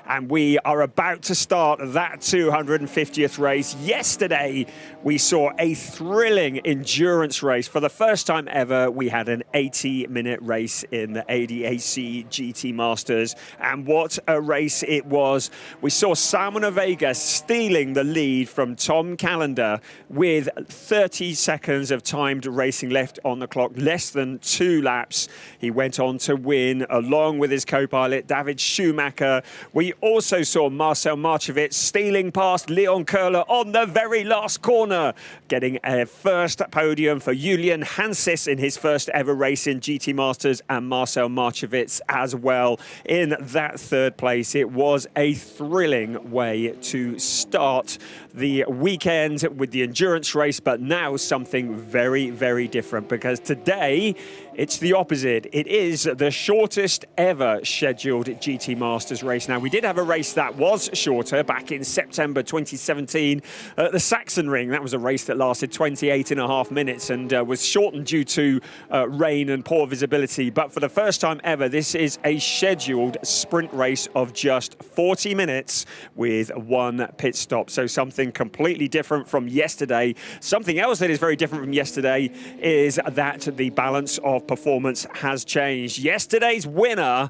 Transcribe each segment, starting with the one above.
and we are about to start that 250th race. Yesterday, we saw a thrilling endurance race. For the first time ever, we had an 80-minute race in the ADAC GT Masters, and what a race it was. We saw Simon Vega stealing the lead from Tom Callender with 30 seconds of timed racing left on the clock, less than 2 laps. He went on to win along with his co-pilot David Schumacher. We also saw Marcel Marchevitz stealing past Leon Köhler on the very last corner, getting a first podium for Julian Hansis in his first ever race in GT Masters, and Marcel Marchevitz as well in that third place. It was a thrilling way to start the weekend with the endurance race, but now something very, very different, because today it's the opposite. It is the shortest ever scheduled GT Masters race. Now, we did have a race that was shorter back in September 2017 at the Sachsenring. That was a race that lasted 28.5 minutes and was shortened due to rain and poor visibility. But for the first time ever, this is a scheduled sprint race of just 40 minutes with 1 pit stop. So something completely different from yesterday. Something else that is very different from yesterday is that the balance of performance has changed. Yesterday's winner,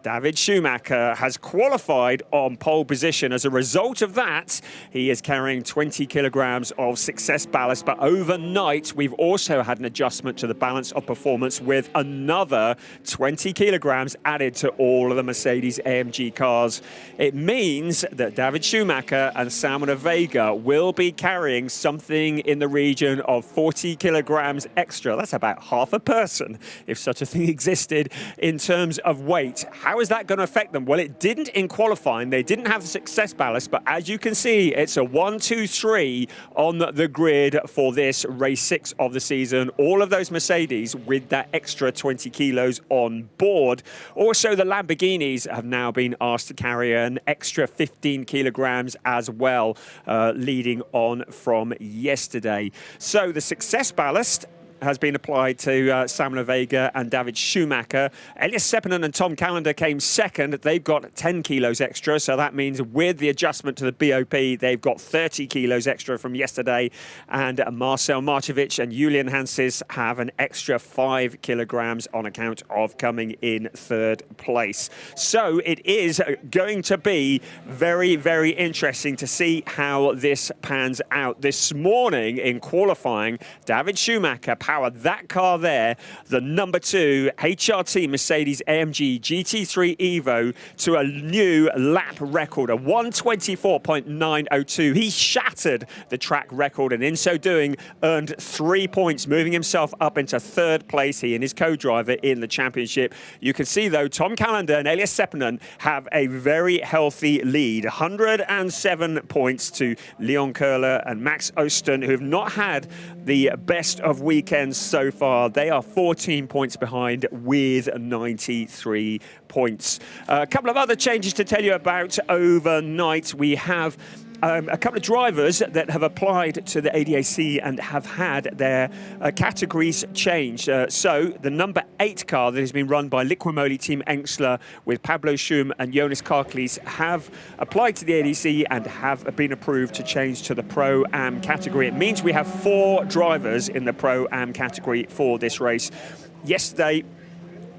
David Schumacher, has qualified on pole position. As a result of that, he is carrying 20 kilograms of success ballast. But overnight, we've also had an adjustment to the balance of performance with another 20 kilograms added to all of the Mercedes AMG cars. It means that David Schumacher and Simon Vega will be carrying something in the region of 40 kilograms extra. That's about half a person, if such a thing existed, in terms of weight. How is that going to affect them? Well, it didn't in qualifying. They didn't have the success ballast, but as you can see, it's a 1, 2, 3 on the grid for this race 6 of the season. All of those Mercedes with that extra 20 kilos on board. Also, the Lamborghinis have now been asked to carry an extra 15 kilograms as well, leading on from yesterday. So the success ballast has been applied to Simon Vega and David Schumacher. Elias Seppänen and Tom Callender came second. They've got 10 kilos extra, so that means with the adjustment to the BOP, they've got 30 kilos extra from yesterday. And Marcel Marchevitz and Julian Hansis have an extra 5 kilograms on account of coming in third place. So it is going to be very, very interesting to see how this pans out. This morning in qualifying, David Schumacher powered that car there, the number 2 HRT Mercedes AMG GT3 Evo, to a new lap record, a 1:24.902. He shattered the track record, and in so doing earned 3 points, moving himself up into third place, he and his co-driver in the championship. You can see, though, Tom Callender and Elias Seppänen have a very healthy lead. 107 points to Leon Köhler and Max Osten, who have not had the best of weekends so far. They are 14 points behind with 93 points. A couple of other changes to tell you about overnight. We have a couple of drivers that have applied to the ADAC and have had their categories changed. So the number 8 car that has been run by Liquimoli Team Engsler with Pablo Schum and Jonas Karklis have applied to the ADAC and have been approved to change to the Pro-Am category. It means we have 4 drivers in the Pro-Am category for this race. Yesterday,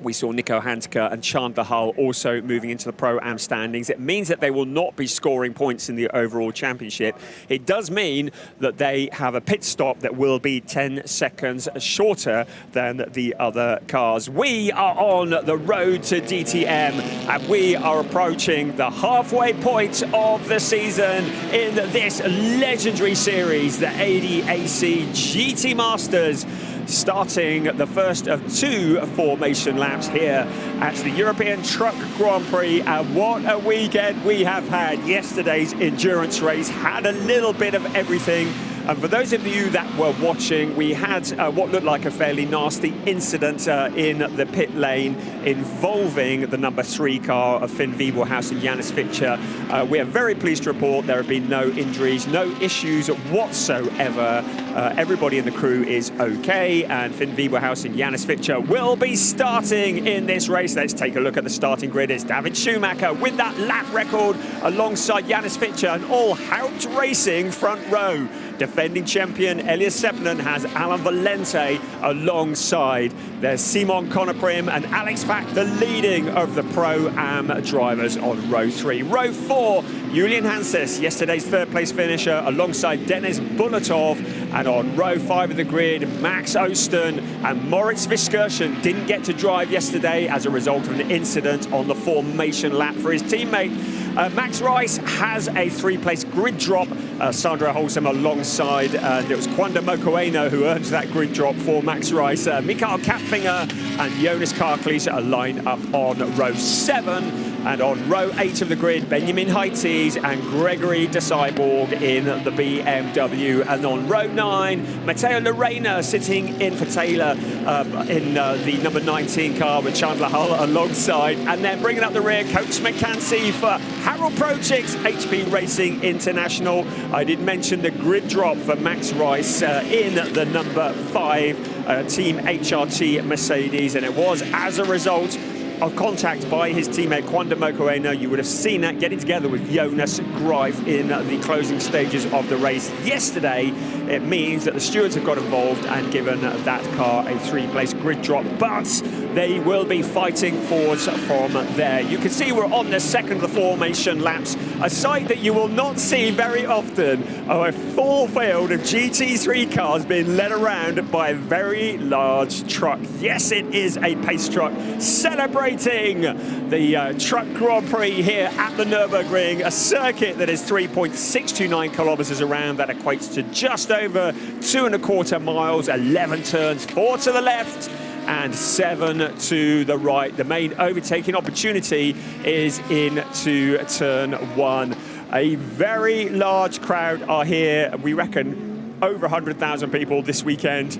we saw Nico Handke and Chandler Hull also moving into the Pro-Am standings. It means that they will not be scoring points in the overall championship. It does mean that they have a pit stop that will be 10 seconds shorter than the other cars. We are on the road to DTM, and we are approaching the halfway point of the season in this legendary series, the ADAC GT Masters, starting the first of 2 formation laps here at the European Truck Grand Prix. And what a weekend we have had. Yesterday's endurance race had a little bit of everything. And for those of you that were watching, we had what looked like a fairly nasty incident in the pit lane involving the number 3 car of Finn Wiebelhaus and Janus Fitcher. We are very pleased to report there have been no injuries, no issues whatsoever. Everybody in the crew is okay, and Finn Wiebelhaus and Janus Fitcher will be starting in this race. Let's take a look at the starting grid. It's David Schumacher with that lap record alongside Janus Fitcher, and all Haupt Racing front row. Defending champion Elias Seppänen has Alain Valente alongside. There's Simon Konoprim and Alex Fack, the leading of the Pro-Am drivers on row 3. Row 4, Julian Hanses, yesterday's third-place finisher, alongside Denis Bulatov. And on row 5 of the grid, Max Osten and Moritz Viskirchen didn't get to drive yesterday as a result of an incident on the formation lap for his teammate. Max Rice has a 3-place grid drop. Sandra Holsam alongside, and it was Kwanda Mokoena who earned that grid drop for Max Rice. Mikael Kapfinger and Jonas Karklees are lined up on row 7. And on row 8 of the grid, Benjamin Heites and Gregory de Cyborg in the BMW. And on row 9, Matteo Lorena sitting in for Taylor in the number 19 car with Chandler Hull alongside. And then bringing up the rear, Coach McCancy for Harold Prochik's HP Racing International. I did mention the grid drop for Max Rice in the number 5 Team HRT Mercedes. And it was as a result of contact by his teammate Kwanda Mokoena. You would have seen that getting together with Jonas Greif in the closing stages of the race yesterday. It means that the stewards have got involved and given that car a 3-place grid drop, but they will be fighting forwards from there. You can see we're on the second of the formation laps, a sight that you will not see very often, of a full field of GT3 cars being led around by a very large truck. Yes, it is a pace truck celebrating the Truck Grand Prix here at the Nürburgring, a circuit that is 3.629 kilometers around. That equates to just over 2¼ miles, 11 turns, 4 to the left and 7 to the right. The main overtaking opportunity is into turn 1. A very large crowd are here. We reckon over 100,000 people this weekend.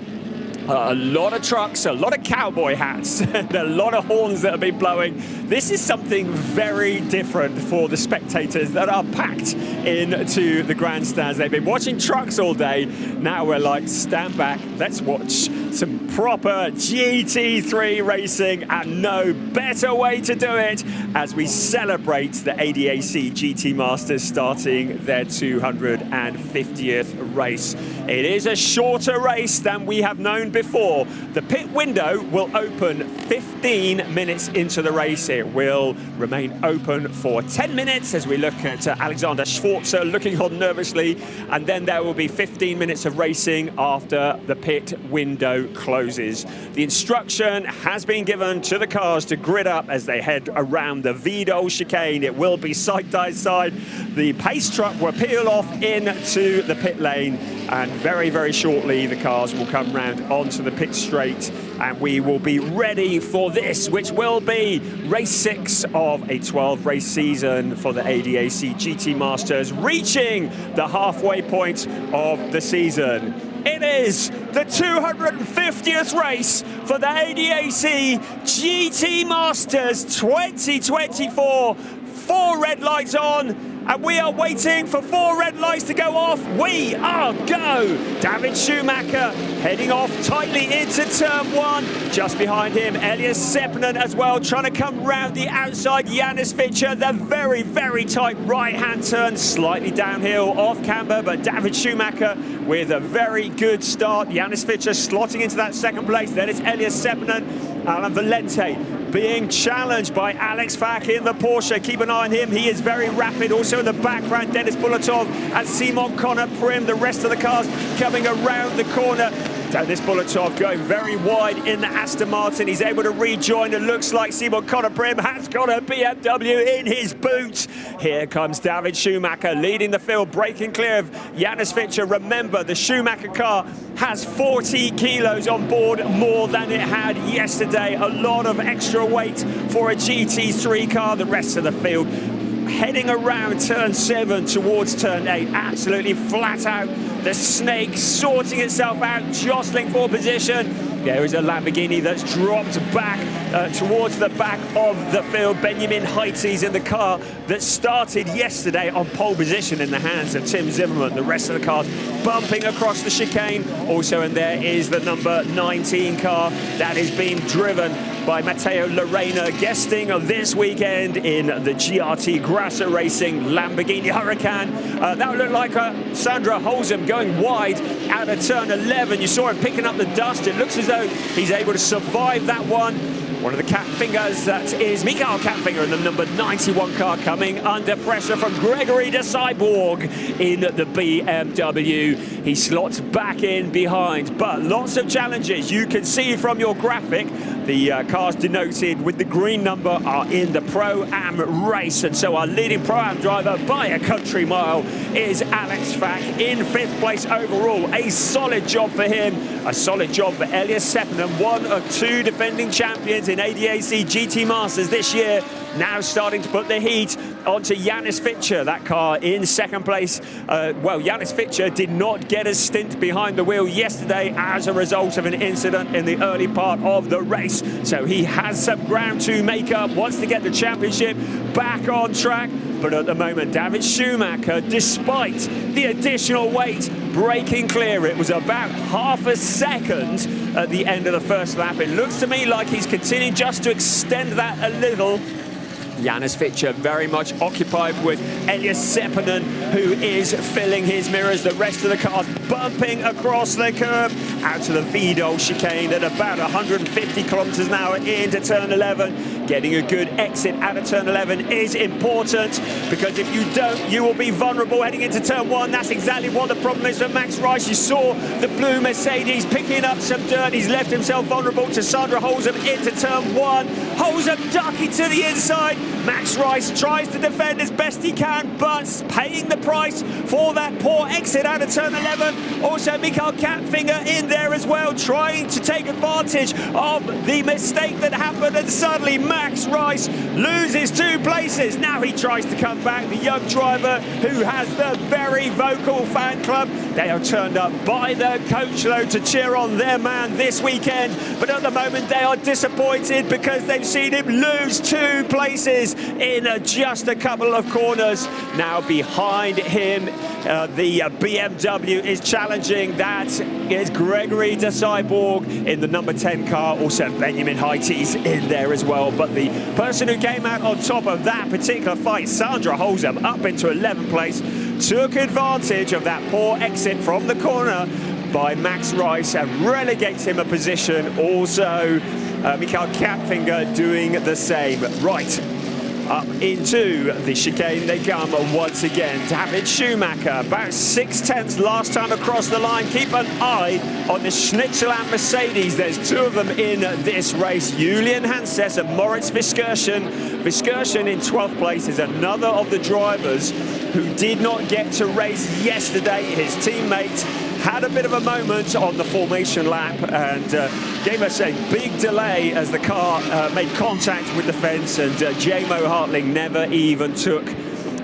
A lot of trucks, a lot of cowboy hats, and a lot of horns that have been blowing. This is something very different for the spectators that are packed into the grandstands. They've been watching trucks all day. Now we're like, stand back, let's watch some proper GT3 racing, and no better way to do it as we celebrate the ADAC GT Masters starting their 250th race. It is a shorter race than we have known before. The pit window will open 15 minutes into the race. It will remain open for 10 minutes as we look at Alexander Schwarzer looking on nervously, and then there will be 15 minutes of racing after the pit window closes. The instruction has been given to the cars to grid up as they head around the Vidal chicane. It will be side by side. The pace truck will peel off into the pit lane, and very, very shortly the cars will come round onto the pit straight, and we will be ready for this, which will be race 6 of a 12-race season for the ADAC GT Masters, reaching the halfway point of the season. It is the 250th race for the ADAC GT Masters 2024. 4 red lights on, and we are waiting for 4 red lights to go off. We are go. David Schumacher heading off tightly into turn 1. Just behind him, Elias Seppänen as well, trying to come round the outside. Janus Fitcher, the very, very tight right-hand turn, slightly downhill off camber, but David Schumacher with a very good start. Janus Fitcher slotting into that second place. Then it's Elias Seppänen, Alain Valente being challenged by Alex Fack in the Porsche. Keep an eye on him, he is very rapid. Also in the background, Denis Bulatov and Simon Konoprim. The rest of the cars coming around the corner. Denis Bulatov going very wide in the Aston Martin. He's able to rejoin. It looks like Simon Konoprim has got a BMW in his boot. Here comes David Schumacher leading the field, breaking clear of Janus Fitcher. Remember, the Schumacher car has 40 kilos on board, more than it had yesterday. A lot of extra weight for a GT3 car. The rest of the field heading around turn 7 towards turn 8, absolutely flat out. the snake sorting itself out, jostling for position. There is a Lamborghini that's dropped back towards the back of the field. Benjamin Heites in the car that started yesterday on pole position in the hands of Tim Zimmerman. The rest of the cars bumping across the chicane. Also in there is the number 19 car that is being driven by Matteo Lorena, guesting this weekend in the GRT Grasser Racing Lamborghini Huracan. That would look like Sandra Holzem going wide out of turn 11. You saw him picking up the dust. It looks as though he's able to survive that one. One of the cat fingers, that is Mikael Catfinger in the number 91 car, coming under pressure from Gregory de Cyborg in the BMW. He slots back in behind, but lots of challenges. You can see from your graphic, the cars denoted with the green number are in the Pro-Am race, and so our leading Pro-Am driver by a country mile is Alex Fack in 5th place overall. A solid job for him, a solid job for Elias Sepinen, one of 2 defending champions in ADAC GT Masters this year, now starting to put the heat onto Janis Fitcher. That car in 2nd place. Well, Janis Fitcher did not get a stint behind the wheel yesterday as a result of an incident in the early part of the race. So he has some ground to make up, wants to get the championship back on track. But at the moment, David Schumacher, despite the additional weight, breaking clear. It was about half a second at the end of the first lap. It looks to me like he's continuing just to extend that a little. Janis Fitcher very much occupied with Elias Sepinen, who is filling his mirrors. The rest of the cars bumping across the curb out to the Vidal chicane at about 150 kilometers an hour into turn 11. Getting a good exit out of turn 11 is important, because if you don't, you will be vulnerable heading into turn 1. That's exactly what the problem is for Max Rice. You saw the blue Mercedes picking up some dirt. He's left himself vulnerable to Sandra Holzem into turn 1. Holzem ducking to the inside. Max Rice tries to defend as best he can, but paying the price for that poor exit out of turn 11. Also, Mikael Catfinger in there as well, trying to take advantage of the mistake that happened, and suddenly Max Rice loses 2 places. Now he tries to come back. The young driver, who has the very vocal fan club, they are turned up by the coach load to cheer on their man this weekend, but at the moment they are disappointed because they've seen him lose 2 places in just a couple of corners. Now behind him, the BMW is challenging. That is Gregory de Cyborg in the number 10 car. Also Benjamin Heites in there as well. But the person who came out on top of that particular fight, Sandra Holzem, up into 11th place, took advantage of that poor exit from the corner by Max Rice and relegates him a position. Also, Mikael Catfinger doing the same. Right. Up into the chicane they come once again. David Schumacher, about 6/10 last time across the line. Keep an eye on the Schnitzel and Mercedes. There's 2 of them in this race. Julian Hanses and Moritz Viskersen. Viskersen in 12th place is another of the drivers who did not get to race yesterday. His teammate had a bit of a moment on the formation lap and gave us a big delay as the car made contact with the fence, and J-Mo Hartling never even took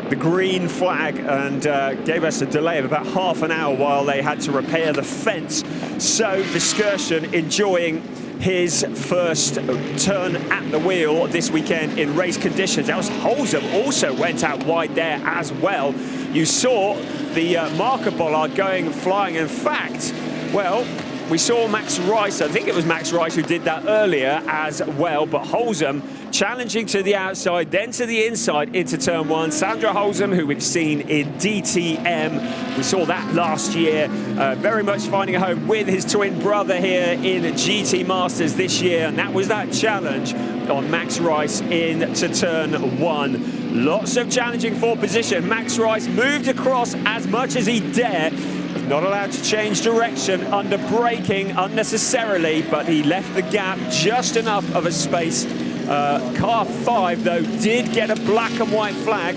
the green flag and gave us a delay of about half an hour while they had to repair the fence. So Viskersen enjoying his first turn at the wheel this weekend in race conditions. That was Holzem also went out wide there as well. You saw the marker bollard going flying. In fact, well, we saw Max Rice, I think it was Max Rice who did that earlier as well, but Holzem challenging to the outside, then to the inside into turn 1. Sandra Holzem, who we've seen in DTM, we saw that last year, very much finding a home with his twin brother here in GT Masters this year, and that was that challenge on Max Rice into turn 1. Lots of challenging for position. Max Rice moved across as much as he dared. Not allowed to change direction under braking unnecessarily, but he left the gap just enough of a space. Car 5, though, did get a black and white flag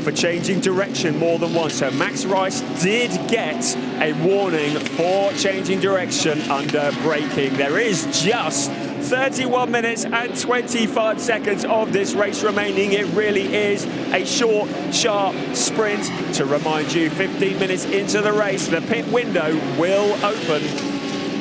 for changing direction more than once. So Max Rice did get a warning for changing direction under braking. There is just 31 minutes and 25 seconds of this race remaining. It really is a short, sharp sprint. To remind you, 15 minutes into the race, the pit window will open.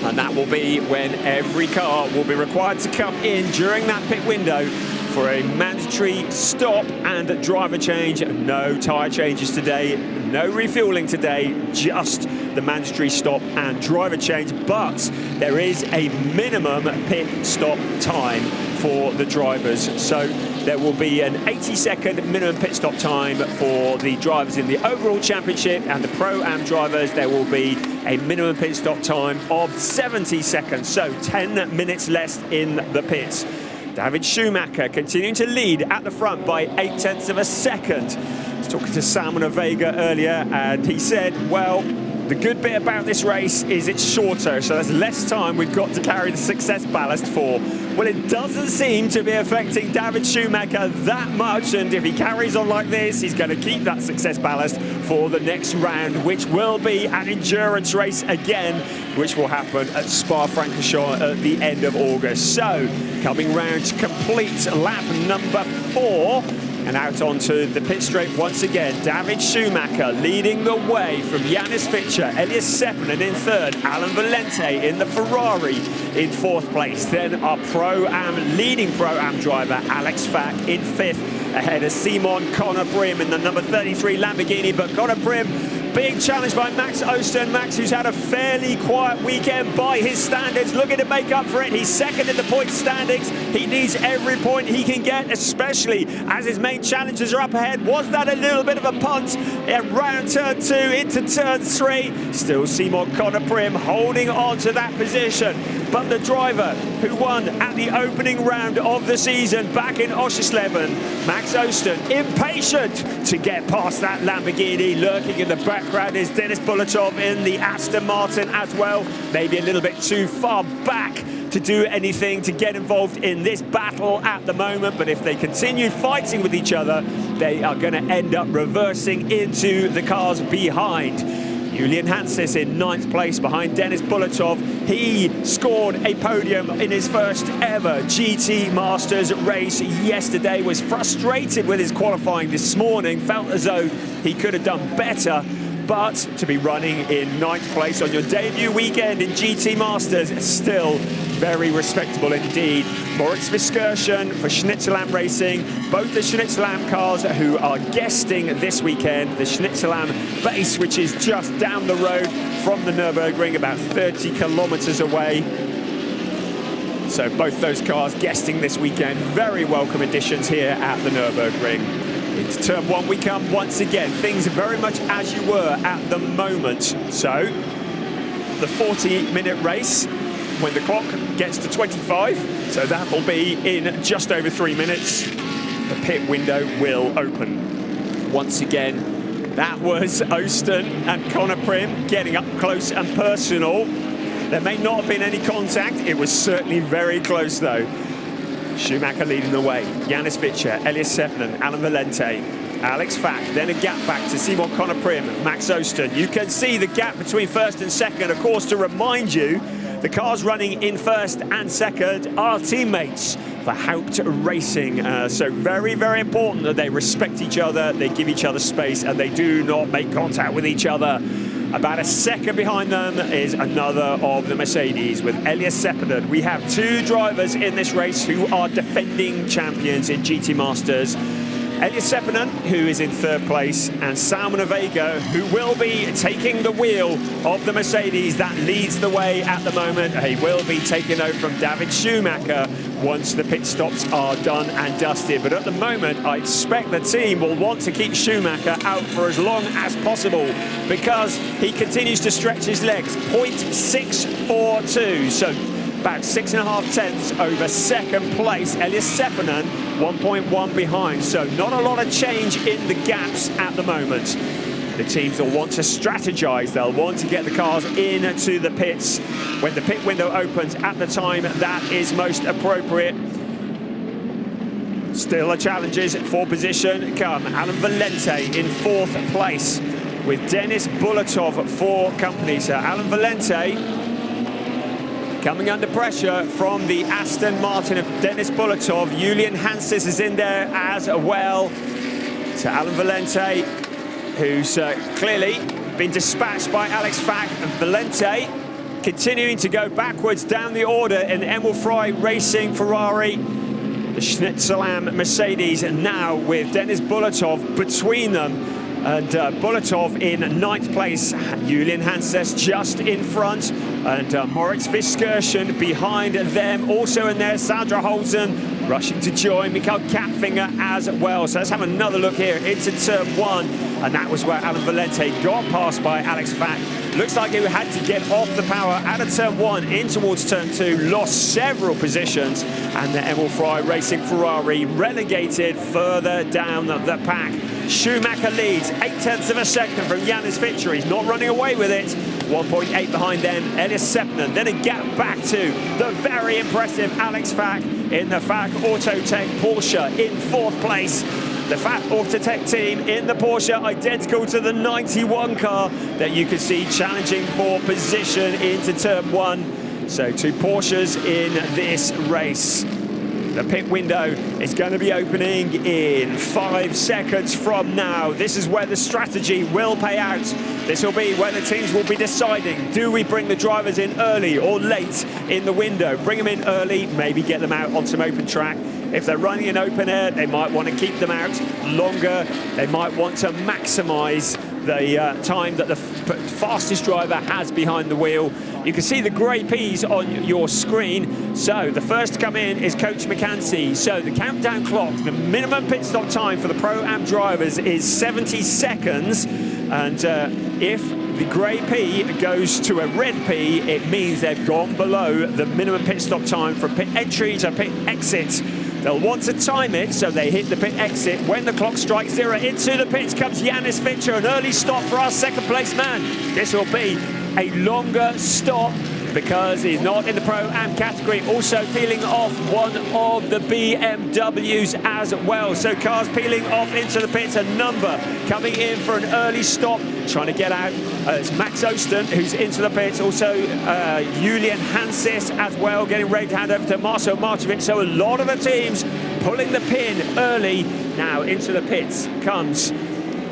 And that will be when every car will be required to come in during that pit window for a mandatory stop and driver change. No tyre changes today, no refueling today, just the mandatory stop and driver change. But there is a minimum pit stop time for the drivers. So there will be an 80-second minimum pit stop time for the drivers in the overall championship, and the Pro-Am drivers, there will be a minimum pit stop time of 70 seconds, so 10 minutes less in the pits. David Schumacher continuing to lead at the front by 0.8 of a second. I was talking to Salman Vega earlier, and he said, well, the good bit about this race is it's shorter, so there's less time we've got to carry the success ballast for. Well, it doesn't seem to be affecting David Schumacher that much, and if he carries on like this, he's going to keep that success ballast for the next round, which will be an endurance race again, which will happen at Spa-Francorchamps at the end of August. So, coming round to complete lap number 4. And out onto the pit straight once again, David Schumacher leading the way from Janis Fischer, Elias Seppänen in third, Alan Valente in the Ferrari in fourth place. Then our leading Pro-Am driver, Alex Fack, in fifth, ahead of Simon Conor Brim in the number 33 Lamborghini. But Conor Brim, big challenge by Max Osten. Max, who's had a fairly quiet weekend by his standards, looking to make up for it. He's second in the points standings. He needs every point he can get, especially as his main challengers are up ahead. Was that a little bit of a punt around turn 2 into turn 3? Still Simon Conor Brim holding on to that position. But the driver who won at the opening round of the season back in Oschersleben, Max Osten, impatient to get past that Lamborghini. Lurking in the background is Dennis Bulletov in the Aston Martin as well. Maybe a little bit too far back to do anything to get involved in this battle at the moment, but if they continue fighting with each other, they are going to end up reversing into the cars behind. Julian Hanses in 9th place behind Dennis Bulletov. He scored a podium in his first ever GT Masters race yesterday, was frustrated with his qualifying this morning, felt as though he could have done better. But to be running in 9th place on your debut weekend in GT Masters, still very respectable indeed. Moritz Viskersen for Schnitzelam Racing, both the Schnitzelam cars who are guesting this weekend. The Schnitzelam base, which is just down the road from the Nürburgring, about 30 kilometers away. So both those cars guesting this weekend. Very welcome additions here at the Nürburgring. Into turn 1 we come once again. Things are very much as you were at the moment. So, the 40-minute race, when the clock gets to 25, so that will be in just over 3 minutes, the pit window will open. Once again, that was Osten and Conor Brim getting up close and personal. There may not have been any contact. It was certainly very close, though. Schumacher leading the way. Janis Fischer, Elias Seppänen, Alan Valente, Alex Fack, then a gap back to Simon Conor Brim, Max Osten. You can see the gap between first and second. Of course, to remind you, the cars running in first and second are teammates for Haupt Racing. So very, very important that they respect each other, they give each other space, and they do not make contact with each other. About a second behind them is another of the Mercedes with Elias Seppänen. We have 2 drivers in this race who are defending champions in GT Masters. Elias Seppänen, who is in 3rd place, and Salman Vega, who will be taking the wheel of the Mercedes that leads the way at the moment. He will be taking over from David Schumacher once the pit stops are done and dusted. But at the moment, I expect the team will want to keep Schumacher out for as long as possible because he continues to stretch his legs. 0.642, so about 6.5 tenths over 2nd place. Elias Seppänen 1.1 behind, so not a lot of change in the gaps at the moment. The teams will want to strategize. They'll want to get the cars into the pits when the pit window opens at the time that is most appropriate. Still the challenges for position come. Alan Valente in 4th place with Dennis Bulletov for company. So Alan Valente coming under pressure from the Aston Martin of Denis Bulletov. Julian Hanses is in there as well. So Alan Valente, who's clearly been dispatched by Alex Fack. And Valente continuing to go backwards down the order in Emil Frey Racing Ferrari. The Schnitzelam Mercedes now with Denis Bulletov between them. And Bulletov in 9th place, Julian Hanses just in front, and Moritz Viskirchen behind them. Also in there, Sandra Holzen rushing to join, Mikael Kapfinger as well. So let's have another look here into turn 1, and that was where Alan Valente got passed by Alex Fack. Looks like he had to get off the power out of turn 1 in towards turn 2, lost several positions, and the Emil Frey Racing Ferrari relegated further down the pack. Schumacher leads 0.8 of a second from Janis Fitcher. He's not running away with it. 1.8 behind them, Elias Sepinen. Then a gap back to the very impressive Alex Fack in the Fack Autotech Porsche in 4th place. The Fack Autotech team in the Porsche, identical to the 91 car that you can see challenging for position into turn 1. So 2 Porsches in this race. The pit window is going to be opening in 5 seconds from now. This is where the strategy will pay out. This will be where the teams will be deciding, do we bring the drivers in early or late in the window? Bring them in early, maybe get them out on some open track. If they're running in open air, they might want to keep them out longer. They might want to maximise the time that the fastest driver has behind the wheel. You can see the grey P's on your screen. So the first to come in is Coach McCanty. So the countdown clock, the minimum pit stop time for the Pro-Am drivers is 70 seconds. And if the grey P goes to a red P, it means they've gone below the minimum pit stop time from pit entry to pit exit. They'll want to time it, so they hit the pit exit. When the clock strikes 0, into the pits comes Janis Fitcher, an early stop for our 2nd place man. This will be a longer stop because he's not in the Pro-Am category. Also peeling off one of the BMWs as well. So cars peeling off into the pits, a number coming in for an early stop, trying to get out. It's Max Osten who's into the pits. Also Julian Hanses as well, getting ready to hand over to Marcel Markovic. So a lot of the teams pulling the pin early. Now into the pits comes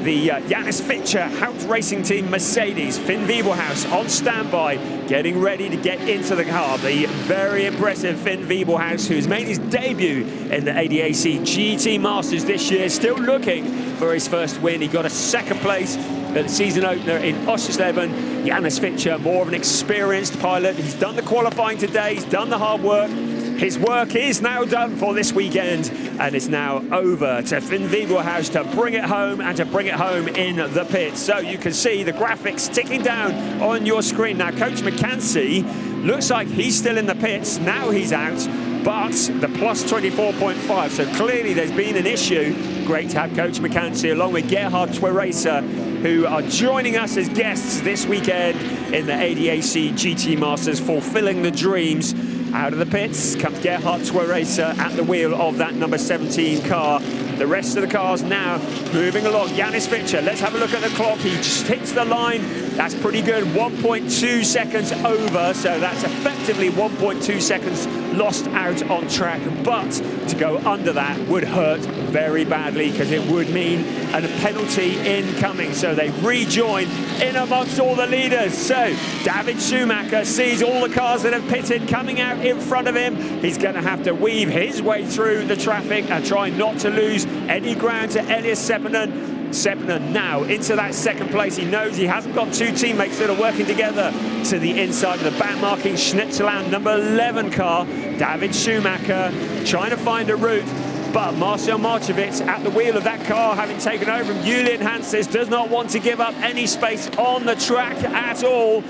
the Janis Fitcher Hout Racing Team Mercedes. Finn Wiebelhaus on standby, getting ready to get into the car. The very impressive Finn Wiebelhaus, who's made his debut in the ADAC GT Masters this year, still looking for his first win. He got a 2nd place at the season opener in Oschersleben. Janis Fitcher, more of an experienced pilot. He's done the qualifying today, he's done the hard work. His work is now done for this weekend, and it's now over to Finn Wiebelhaus to bring it home, and to bring it home in the pits. So you can see the graphics ticking down on your screen. Now Coach McCanty looks like he's still in the pits. Now he's out, but the plus 24.5. So clearly there's been an issue. Great to have Coach McCanty along with Gerhard Tweresa, who are joining us as guests this weekend in the ADAC GT Masters, fulfilling the dreams. Out of the pits comes Gerhard Tweresa at the wheel of that number 17 car. The rest of the cars now moving along. Janis Fitcher, let's have a look at the clock. He just hits the line. That's pretty good. 1.2 seconds over. So that's effectively 1.2 seconds lost out on track. But to go under that would hurt very badly, because it would mean a penalty incoming. So they rejoin in amongst all the leaders. So David Schumacher sees all the cars that have pitted coming out in front of him. He's going to have to weave his way through the traffic and try not to lose any ground to Elias Sepinen. Sepinen now into that 2nd place. He knows he hasn't got 2 teammates that are working together to the inside of the back marking Schnitzeland number 11 car. David Schumacher trying to find a route, but Marcel Markovic at the wheel of that car, having taken over from Julian Hanses, does not want to give up any space on the track at all.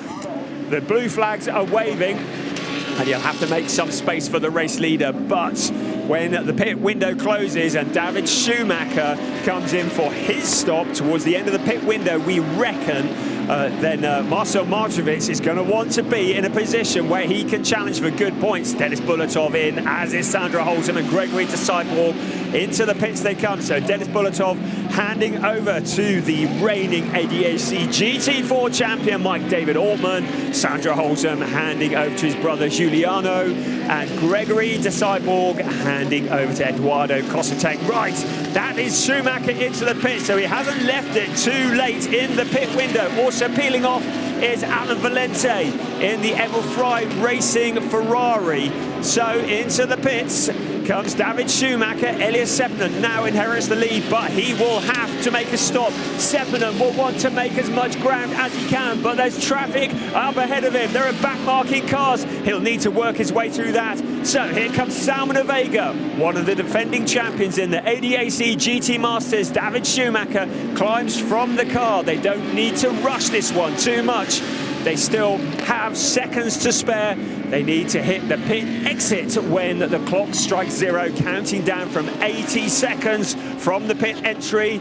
The blue flags are waving, and you'll have to make some space for the race leader. But when the pit window closes and David Schumacher comes in for his stop towards the end of the pit window, we reckon then Marcel Markovic is going to want to be in a position where he can challenge for good points. Dennis Bulatov in, as is Sandra Holzem and Gregory Disciple. Into the pits they come. So Dennis Bulatov handing over to the reigning ADAC GT4 champion Mike David Altman. Sandra Holzem handing over to his brother Giuliano, and Gregory Disciple handing over to Eduardo Cossatank. Right, that is Schumacher into the pit, so he hasn't left it too late in the pit window. Also peeling off is Alan Valente in the Emil Frey Racing Ferrari. So into the pits comes David Schumacher. Elias Sepinen now inherits the lead, but he will have to make a stop. Sepinen will want to make as much ground as he can, but there's traffic up ahead of him. There are back-marking cars. He'll need to work his way through that. So here comes Salman Vega, one of the defending champions in the ADAC GT Masters. David Schumacher climbs from the car. They don't need to rush this one too much. They still have seconds to spare. They need to hit the pit exit when the clock strikes 0, counting down from 80 seconds from the pit entry.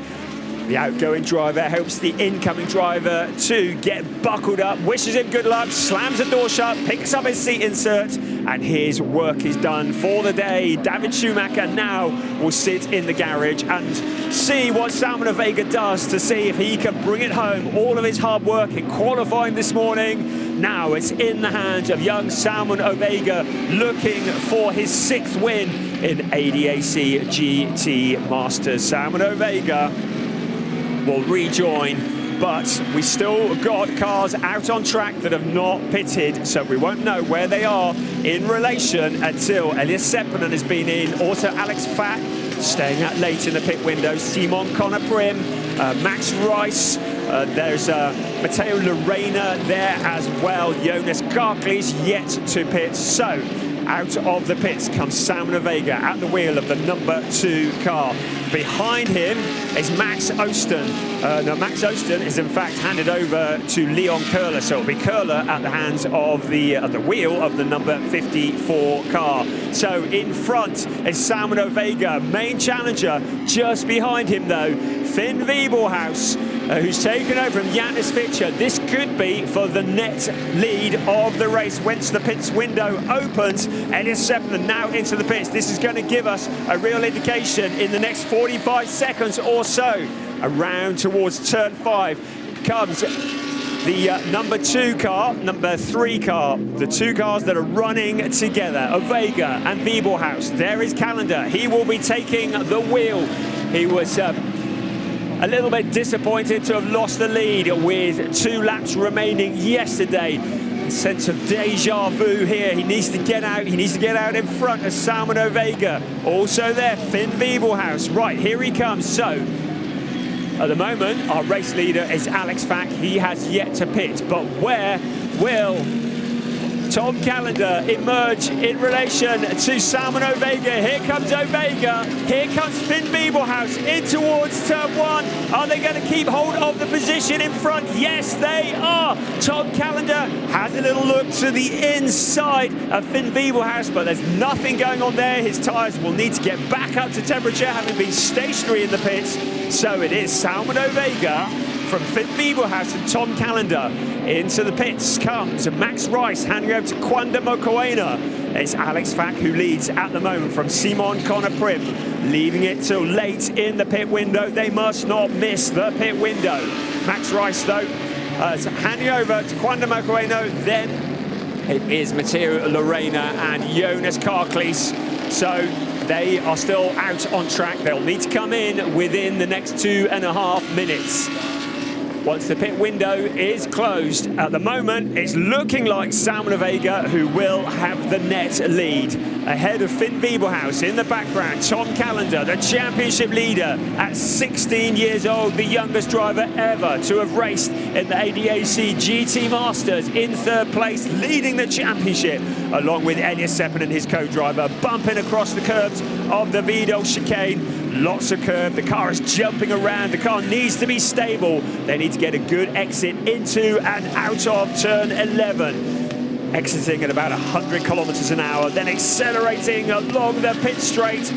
The outgoing driver helps the incoming driver to get buckled up, wishes him good luck, slams the door shut, picks up his seat insert, and his work is done for the day. David Schumacher now will sit in the garage and see what Salman Vega does to see if he can bring it home. All of his hard work in qualifying this morning, now it's in the hands of young Salman Vega, looking for his 6th win in ADAC GT Masters. Salman Vega will rejoin, but we still got cars out on track that have not pitted, so we won't know where they are in relation until Elias Sepinen has been in. Also Alex Fack staying out late in the pit window, Simon Conner-Prim, Max Rice, there's Matteo Lorena there as well. Jonas Garkle's yet to pit. So out of the pits comes Salman Vega at the wheel of the number 2 car. Behind him is Max Osten. Now Max Osten is in fact handed over to Leon Köhler, so it'll be Köhler at the hands of the wheel of the number 54 car. So in front is Salman Vega, main challenger. Just behind him though, Finn Wiebelhaus, who's taken over from Jannis Fitcher. This could be for the net lead of the race once the pits window opens. Elias Sepinen now into the pits. This is going to give us a real indication in the next 45 seconds or so. Around towards turn 5 comes the number 2 car, number 3 car, the 2 cars that are running together, Vega and Wiebelhaus. There is Calendar. He will be taking the wheel. He was a little bit disappointed to have lost the lead with 2 laps remaining yesterday. A sense of deja vu here. He needs to get out. He needs to get out in front of Salman Vega. Also there, Finn Wiebelhaus. Right, here he comes. So, at the moment, our race leader is Alex Fack. He has yet to pit, but where will Tom Calendar emerge in relation to Salman Vega? Here comes Vega. Here comes Finn Wiebelhaus in towards turn 1. Are they going to keep hold of the position in front? Yes, they are. Tom Calendar has a little look to the inside of Finn Wiebelhaus, but there's nothing going on there. His tyres will need to get back up to temperature, having been stationary in the pits. So it is Salman Vega from Finn Wiebelhaus and Tom Calendar. Into the pits comes Max Rice, handing over to Kwanda Mokoena. It's Alex Fack who leads at the moment from Simon Conner-Prim, leaving it till late in the pit window. They must not miss the pit window. Max Rice, though, handing over to Kwanda Mokoena. Then it is Matteo Lorena and Jonas Garkle's. So they are still out on track. They'll need to come in within the next 2.5 minutes. Once the pit window is closed, at the moment, it's looking like Salman Vega who will have the net lead. Ahead of Finn Wiebelhaus in the background, Tom Calendar, the championship leader at 16 years old, the youngest driver ever to have raced in the ADAC GT Masters, in 3rd place, leading the championship, along with Elias Sepinen, his co-driver, bumping across the curbs of the Vidal chicane. Lots of curb, the car is jumping around, the car needs to be stable. They need to get a good exit into and out of turn 11. Exiting at about 100 kilometers an hour, then accelerating along the pit straight.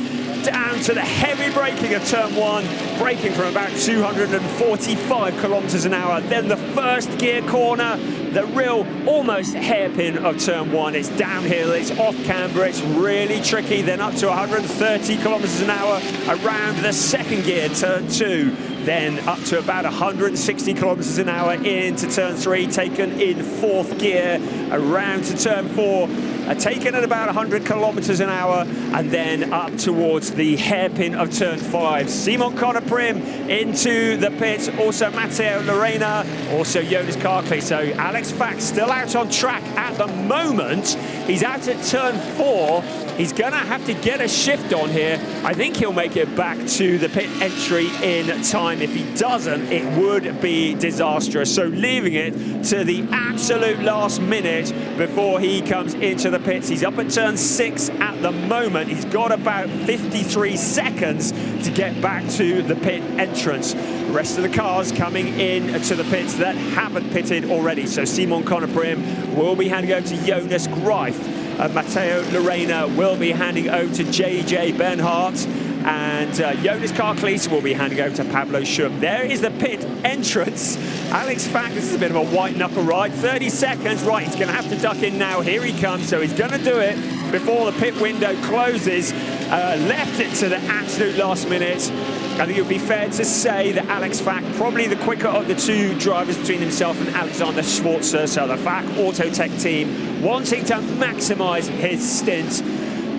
down to the heavy braking of turn 1, braking from about 245 kilometers an hour. Then the first gear corner, the real almost hairpin of turn 1. It's downhill, it's off camber, it's really tricky. Then up to 130 kilometers an hour around the second gear, turn 2. Then up to about 160 kilometers an hour into turn 3, taken in fourth gear, around to turn 4, taken at about 100 kilometers an hour, and then up towards the hairpin of turn 5. Simon Conner-Prim into the pits, also Matteo Lorena, also Jonas Karkli. So Alex Fack still out on track at the moment. He's out at turn 4. He's going to have to get a shift on here. I think he'll make it back to the pit entry in time. If he doesn't, it would be disastrous. So leaving it to the absolute last minute before he comes into the pits. He's up at turn 6 at the moment. He's got about 53 seconds to get back to the pit entrance. The rest of the cars coming in to the pits that haven't pitted already. So Simon Conner-Prim will be handing over to Jonas Greif. Matteo Lorena will be handing over to JJ Bernhardt, and Jonas Karklis will be handing over to Pablo Schum. There is the pit entrance. Alex Fack, this is a bit of a white knuckle ride. 30 seconds, right, he's going to have to duck in now. Here he comes, so he's going to do it before the pit window closes. Left it to the absolute last minute. I think it would be fair to say that Alex Fack, probably the quicker of the two drivers between himself and Alexander Schwarzer. So the Fack Autotech team wanting to maximise his stint.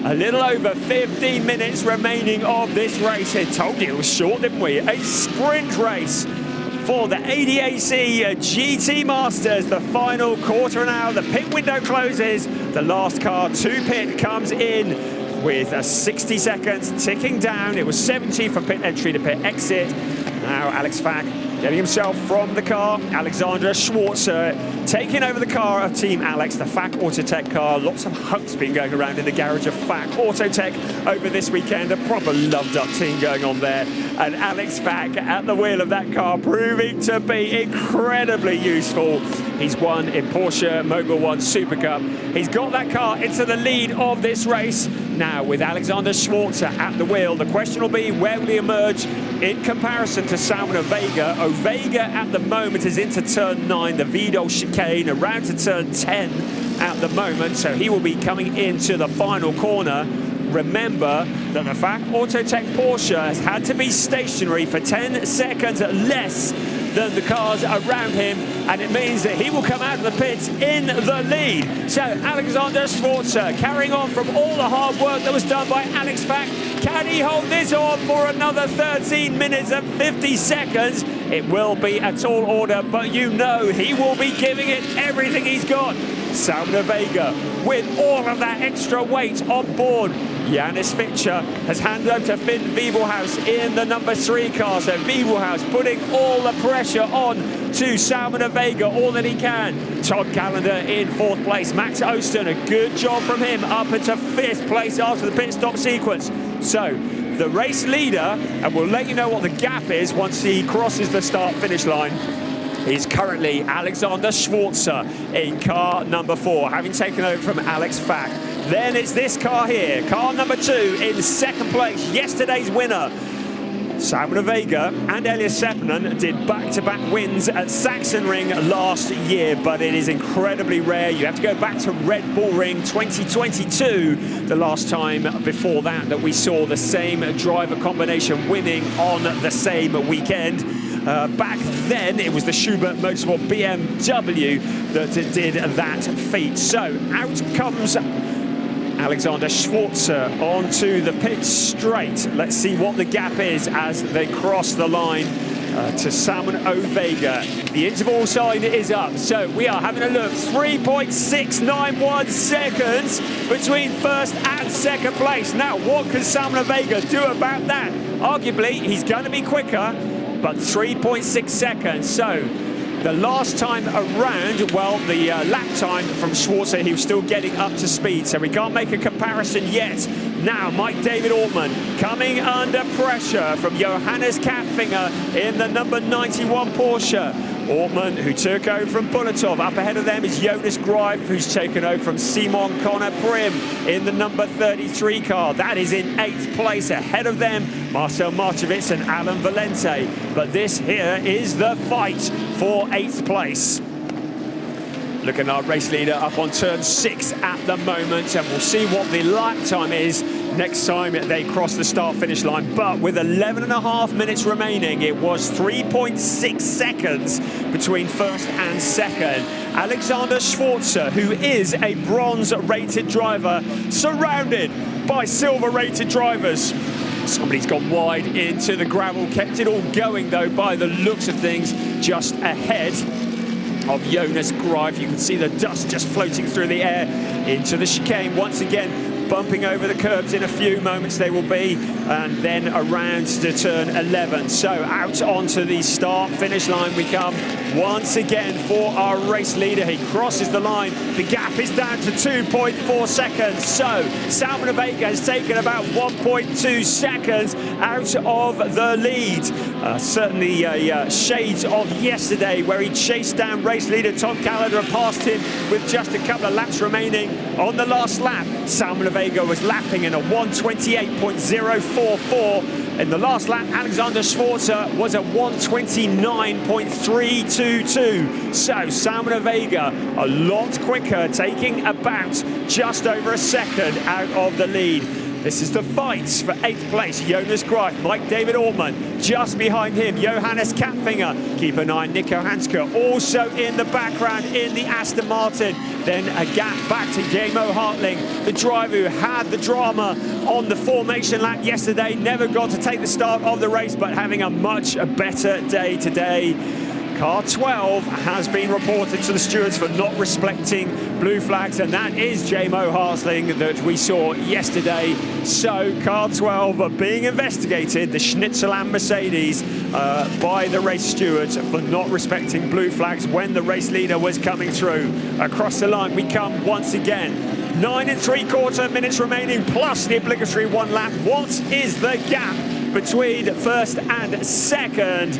A little over 15 minutes remaining of this race. I told you it was short, didn't we? A sprint race for the ADAC GT Masters. The final quarter of an hour, the pit window closes. The last car to pit comes in with 60 seconds ticking down. It was 70 for pit entry to pit exit. Now Alex Fack getting himself from the car. Alexander Schwarzer taking over the car of Team Alex, the Fack Autotech car. Lots of hugs been going around in the garage of Fack Autotech over this weekend. A proper loved-up team going on there. And Alex Fack at the wheel of that car, proving to be incredibly useful. He's won in Porsche Mobil 1 Super Cup. He's got that car into the lead of this race. Now with Alexander Schwarzer at the wheel, the question will be, where will he emerge in comparison to Salman Ovega? Ovega at the moment is into turn 9, the Vidal chicane, around to turn 10 at the moment, so he will be coming into the final corner. Remember that the Fack Autotech Porsche has had to be stationary for 10 seconds less than the cars around him, and it means that he will come out of the pits in the lead. So Alexander Schwarzer carrying on from all the hard work that was done by Alex Fack. Can he hold this on for another 13 minutes and 50 seconds? It will be a tall order, but you know he will be giving it everything he's got. Salman Ovega with all of that extra weight on board. Janis Fitcher has handed over to Finn Wiebelhaus in the number 3 car. So Wiebelhaus putting all the pressure on to Salman Ovega, all that he can. Todd Callender in 4th place. Max Osten, a good job from him, up into 5th place after the pit stop sequence. So the race leader, and we'll let you know what the gap is once he crosses the start-finish line, is currently Alexander Schwarzer in car number 4, having taken over from Alex Fack. Then it's this car here, car number 2 in 2nd place, yesterday's winner. Salman Ovega and Elias Seppänen did back-to-back wins at Sachsenring last year, but it is incredibly rare. You have to go back to Red Bull Ring 2022, the last time before that we saw the same driver combination winning on the same weekend. Back then, it was the Schubert Motorsport BMW that did that feat. So out comes Alexander Schwarzer onto the pit straight. Let's see what the gap is as they cross the line to Salman Ovega. The interval sign is up, so we are having a look. 3.691 seconds between 1st and 2nd place. Now, what can Salman Ovega do about that? Arguably, he's going to be quicker, but 3.6 seconds. So the last time around, well, the lap time from Schwarzer, he was still getting up to speed, so we can't make a comparison yet. Now, Mike David Ortmann coming under pressure from Johannes Kapfinger in the number 91 Porsche. Ortmann, who took over from Bulatov. Up ahead of them is Jonas Greif, who's taken over from Simon Connor Prim in the number 33 car. That is in 8th place. Ahead of them, Marcel Marchevitz and Alan Valente. But this here is the fight for 8th place. Looking at our race leader up on turn 6 at the moment, and we'll see what the lap time is next time they cross the start-finish line. But with 11.5 minutes remaining, it was 3.6 seconds between first and second. Alexander Schwarzer, who is a bronze-rated driver, surrounded by silver-rated drivers. Somebody's gone wide into the gravel, kept it all going though by the looks of things, just ahead of Jonas Greif. You can see the dust just floating through the air into the chicane. Once again, bumping over the curbs in a few moments they will be, and then around to turn 11. So out onto the start-finish line we come once again for our race leader. He crosses the line. The gap is down to 2.4 seconds. So Salman Vega has taken about 1.2 seconds out of the lead. Certainly shades of yesterday, where he chased down race leader Tom Callender and passed him with just a couple of laps remaining on the last lap. Salman Vega was lapping in a 1:28.044. In the last lap, Alexander Schwarzer was at 1:29.322. So Salman Vega a lot quicker, taking about just over a second out of the lead. This is the fights for 8th place. Jonas Greif, Mike David Ortmann, just behind him, Johannes Kapfinger. Keep an eye on Nico Hanske, also in the background in the Aston Martin. Then a gap back to Guillermo Hartling, the driver who had the drama on the formation lap yesterday, never got to take the start of the race, but having a much better day today. Car 12 has been reported to the stewards for not respecting blue flags, and that is J-Mo Harsling that we saw yesterday. So car 12 are being investigated, the Schnitzeland Mercedes, by the race stewards for not respecting blue flags when the race leader was coming through. Across the line we come once again. 9 3/4 minutes remaining, plus the obligatory 1 lap. What is the gap between first and second?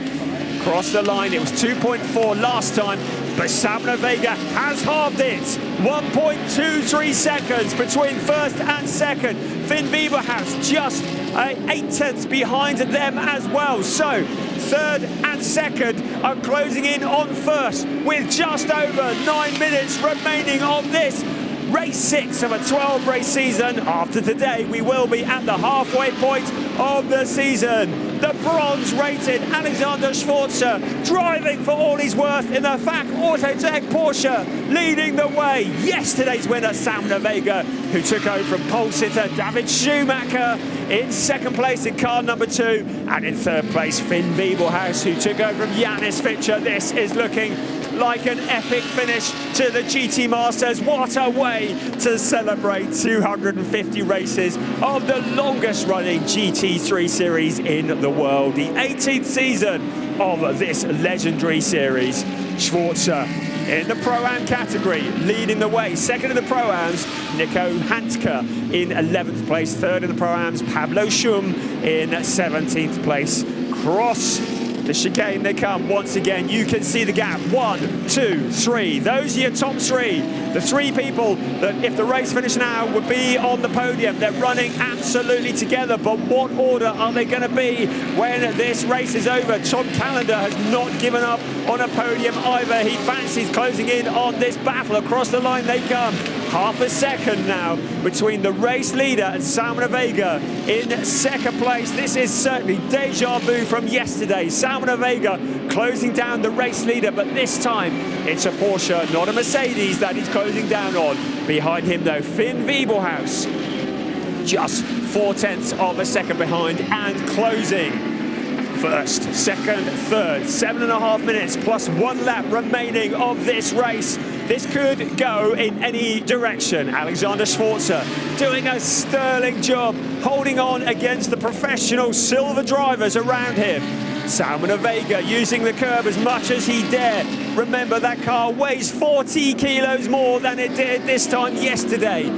Across the line, it was 2.4 last time, but Salman Vega has halved it. 1.23 seconds between first and second. Finn Wieberhaus just 8/10 behind them as well. So third and second are closing in on first with just over 9 minutes remaining of this race 6 of a 12-race season. After today, we will be at the halfway point of the season. The bronze-rated Alexander Schwarzer driving for all he's worth in the FAC Autotech Porsche, leading the way. Yesterday's winner, Salman Vega, who took over from pole sitter David Schumacher in 2nd place in car number 2, and in 3rd place, Finn Wieberhaus, who took over from Janis Fischer. This is looking like an epic finish to the GT Masters. What a way to celebrate 250 races of the longest running GT3 series in the world. The 18th season of this legendary series. Schwarzer in the Pro-Am category, leading the way. 2nd in the Pro-Ams, Nico Hanske in 11th place. 3rd in the Pro-Ams, Pablo Schum in 17th place. Cross the chicane they come once again. You can see the gap. 1, 2, 3. Those are your top 3. The 3 people that, if the race finished now, would be on the podium. They're running absolutely together, but what order are they going to be when this race is over? Tom Callender has not given up on a podium either. He fancies closing in on this battle. Across the line they come. Half a second now between the race leader and Salman Vega in 2nd place. This is certainly deja vu from yesterday. Salman Vega closing down the race leader, but this time it's a Porsche, not a Mercedes, that he's closing down on. Behind him though, Finn Wieberhaus, just 4/10 of a second behind and closing. 1st, 2nd, 3rd, 7.5 minutes plus 1 lap remaining of this race. This could go in any direction. Alexander Schwarzer doing a sterling job, holding on against the professional silver drivers around him. Salman Vega using the curb as much as he dare. Remember, that car weighs 40 kilos more than it did this time yesterday.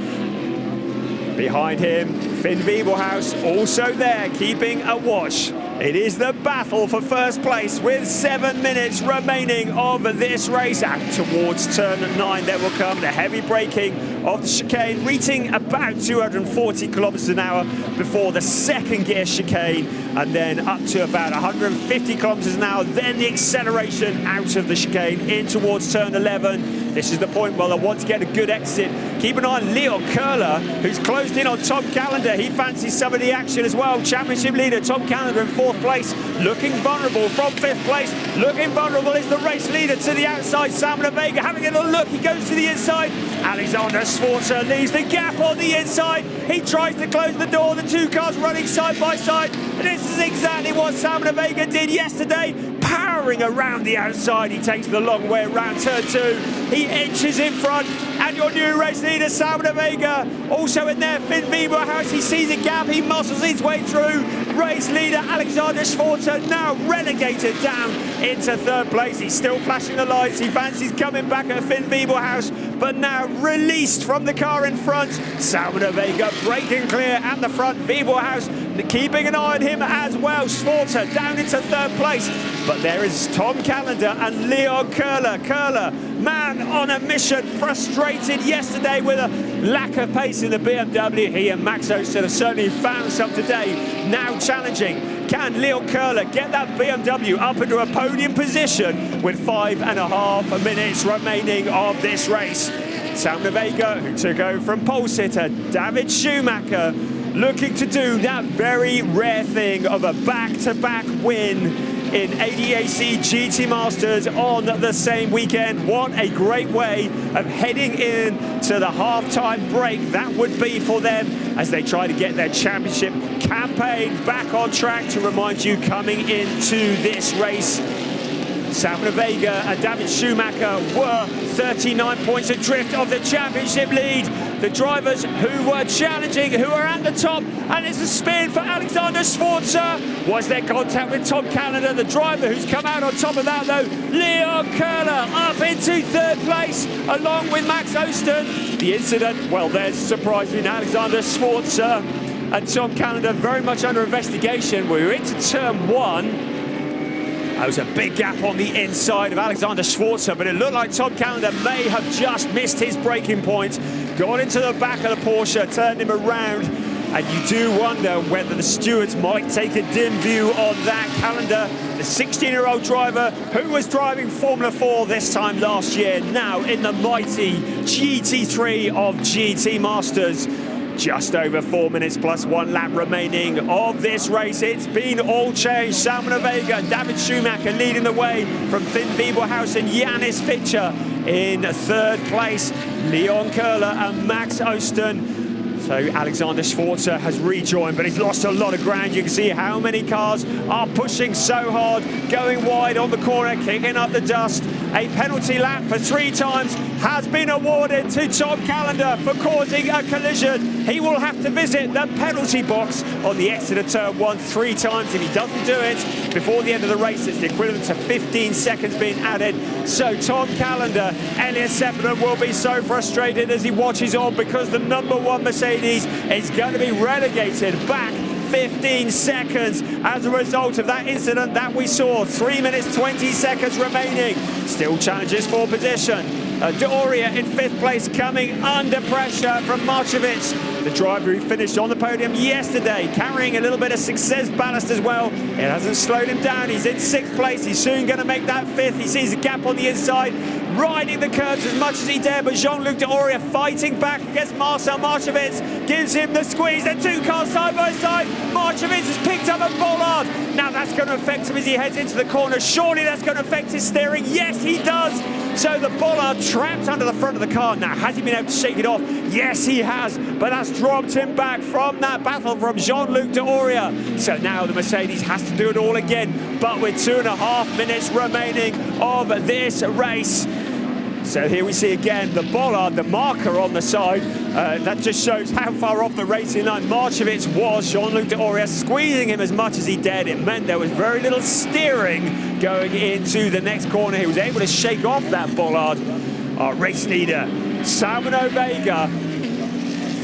Behind him, Finn Wieberhaus also there, keeping a watch It is the battle for first place with 7 minutes remaining of this race. And towards turn 9 there will come the heavy braking of the chicane, reaching about 240 kilometers an hour before the second gear chicane, and then up to about 150 kilometers an hour, then the acceleration out of the chicane in towards turn 11. This is the point where they want to get a good exit. Keep an eye on Leon Curler, who's closed in on Tom Callender. He fancies some of the action as well. Championship leader Tom Callender in 4th place, looking vulnerable from 5th place. Looking vulnerable is the race leader to the outside, Samuel Vega. Having a little look, he goes to the inside. Alexander Sforza leaves the gap on the inside. He tries to close the door. The two cars running side by side. And this is exactly what Samuel Vega did yesterday. Powering around the outside, he takes the long way around turn 2. He inches in front, and your new race leader, Samuel Vega, also in there. Finn Wieberhaus, he sees a gap, he muscles his way through. Race leader Alexander Sforza now relegated down into 3rd place. He's still flashing the lights. He fancies coming back at Finn Wieberhaus, but now released from the car in front. Samuel Vega breaking clear at the front. Wieberhaus keeping an eye on him as well. Sforza down into 3rd place. But there is Tom Callender and Leon Curler. Curler, man on a mission, frustrated yesterday with a lack of pace in the BMW. He and Max Osten have certainly found some today. Now challenging. Can Leon Curler get that BMW up into a podium position with 5.5 minutes remaining of this race? Samuel Vega, who took over from pole sitter David Schumacher, looking to do that very rare thing of a back-to-back win in ADAC GT Masters on the same weekend. What a great way of heading in to the half-time break that would be for them as they try to get their championship campaign back on track. To remind you, coming into this race, Samuel Vega and David Schumacher were 39 points adrift of the championship lead. The drivers who were challenging, who are at the top, and it's a spin for Alexander Sforza. Was there contact with Tom Callender? The driver who's come out on top of that, though, Leon Curler, up into 3rd place, along with Max Osten. The incident, well, there's surprisingly Alexander Sforza and Tom Callender very much under investigation. We were into turn 1. There was a big gap on the inside of Alexander Sforza, but it looked like Tom Callender may have just missed his braking point, got into the back of the Porsche, turned him around, and you do wonder whether the stewards might take a dim view on that. Callender, the 16-year-old driver who was driving Formula 4 this time last year, now in the mighty GT3 of GT Masters. Just over 4 minutes plus 1 lap remaining of this race. It's been all changed. Samuel Vega, David Schumacher leading the way from Finn Wieberhaus and Janis Fitcher in 3rd place. Leon Curler and Max Osten. So Alexander Sforza has rejoined, but he's lost a lot of ground. You can see how many cars are pushing so hard, going wide on the corner, kicking up the dust. A penalty lap for 3 times has been awarded to Tom Callender for causing a collision. He will have to visit the penalty box on the exit of turn 1 3 times. If he doesn't do it before the end of the race, it's the equivalent to 15 seconds being added. So Tom Callender, Elliot Seppenham will be so frustrated as he watches on, because the number 1 Mercedes is going to be relegated back 15 seconds as a result of that incident that we saw. 3 minutes 20 seconds remaining. Still challenges for position. D'Auria in 5th place, coming under pressure from Marchevitz, the driver who finished on the podium yesterday, carrying a little bit of success ballast as well. It hasn't slowed him down. He's in 6th place. He's soon going to make that 5th. He sees a gap on the inside, riding the curves as much as he dare, but Jean-Luc D'Auria fighting back against Marcel Marchevitz, gives him the squeeze. They're 2 cars side by side. Marchevitz has picked up a bollard. Now that's going to affect him as he heads into the corner. Surely that's going to affect his steering. Yes, he does. So the bollard trapped under the front of the car. Now, has he been able to shake it off? Yes, he has, but that's dropped him back from that battle from Jean-Luc D'Auria. So now the Mercedes has to do it all again, but with 2.5 minutes remaining of this race. So here we see again the bollard, the marker on the side. That just shows how far off the racing line Marchevitz was. Jean-Luc D'Auria squeezing him as much as he dared. It meant there was very little steering going into the next corner. He was able to shake off that bollard. Our race leader, Samuel Vega,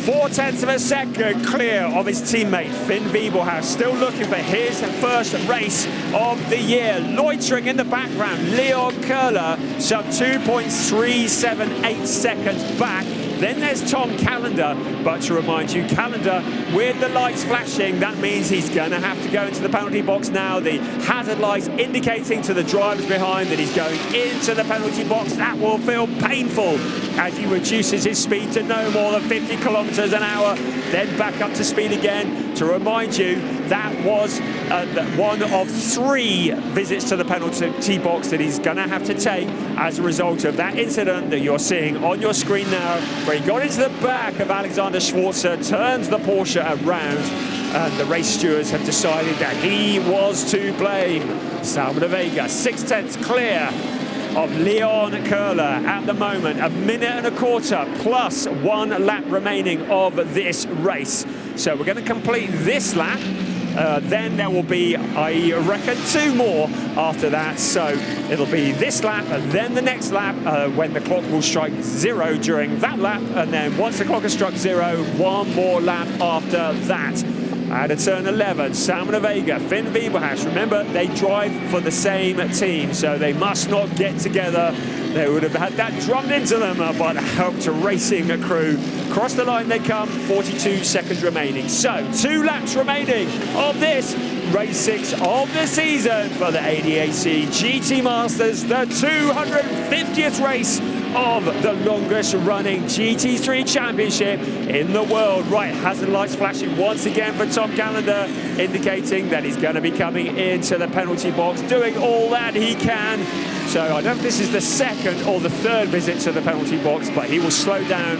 4/10 of a second clear of his teammate Finn Wiebelhaus, still looking for his first race of the year. Loitering in the background, Leon Köhler, some 2.378 seconds back. Then there's Tom Callender, but to remind you, Callender with the lights flashing, that means he's going to have to go into the penalty box now. The hazard lights indicating to the drivers behind that he's going into the penalty box. That will feel painful as he reduces his speed to no more than 50 kilometers an hour, then back up to speed again. To remind you, that was one of 3 visits to the penalty box that he's going to have to take as a result of that incident that you're seeing on your screen now, where he got into the back of Alexander Schwarzer, turns the Porsche around, and the race stewards have decided that he was to blame. Salvador Vega, 6/10 clear of Leon Köhler at the moment. 1.25 minutes plus 1 lap remaining of this race. So we're going to complete this lap. Then there will be, I reckon, 2 more after that. So it'll be this lap and then the next lap when the clock will strike 0 during that lap. And then once the clock has struck 0, 1 more lap after that. At turn 11, Salvador Vega, Finn Wiebelhaus. Remember, they drive for the same team, so they must not get together. They would have had that drummed into them by the Help to Racing crew. Across the line they come, 42 seconds remaining. So, 2 laps remaining of this race 6 of the season for the ADAC GT Masters, the 250th race of the longest running GT3 championship in the world. Right, hazard lights flashing once again for Tom Callender, indicating that he's going to be coming into the penalty box, doing all that he can. So I don't know if this is the 2nd or the 3rd visit to the penalty box, but he will slow down.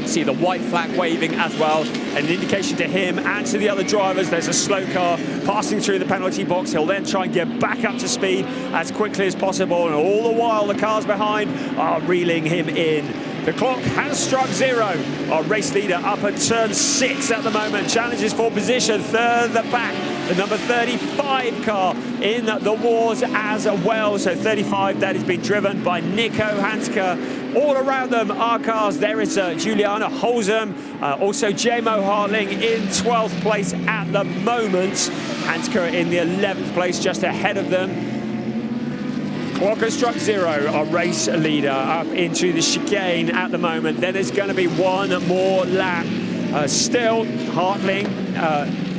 See the white flag waving as well, an indication to him and to the other drivers there's a slow car passing through the penalty box. He'll then try and get back up to speed as quickly as possible, and all the while the cars behind are reeling him in. The clock has struck 0. Our race leader up at turn 6 at the moment, challenges for position further back. The number 35 car in the wars as well. So 35, that is being driven by Nico Hanska. All around them are cars. There is Juliana Holzem, also J-Mo Hartling in 12th place at the moment. Hanska in the 11th place, just ahead of them. Clock has struck 0, our race leader up into the chicane at the moment. Then there's going to be 1 more lap. Still, Hartling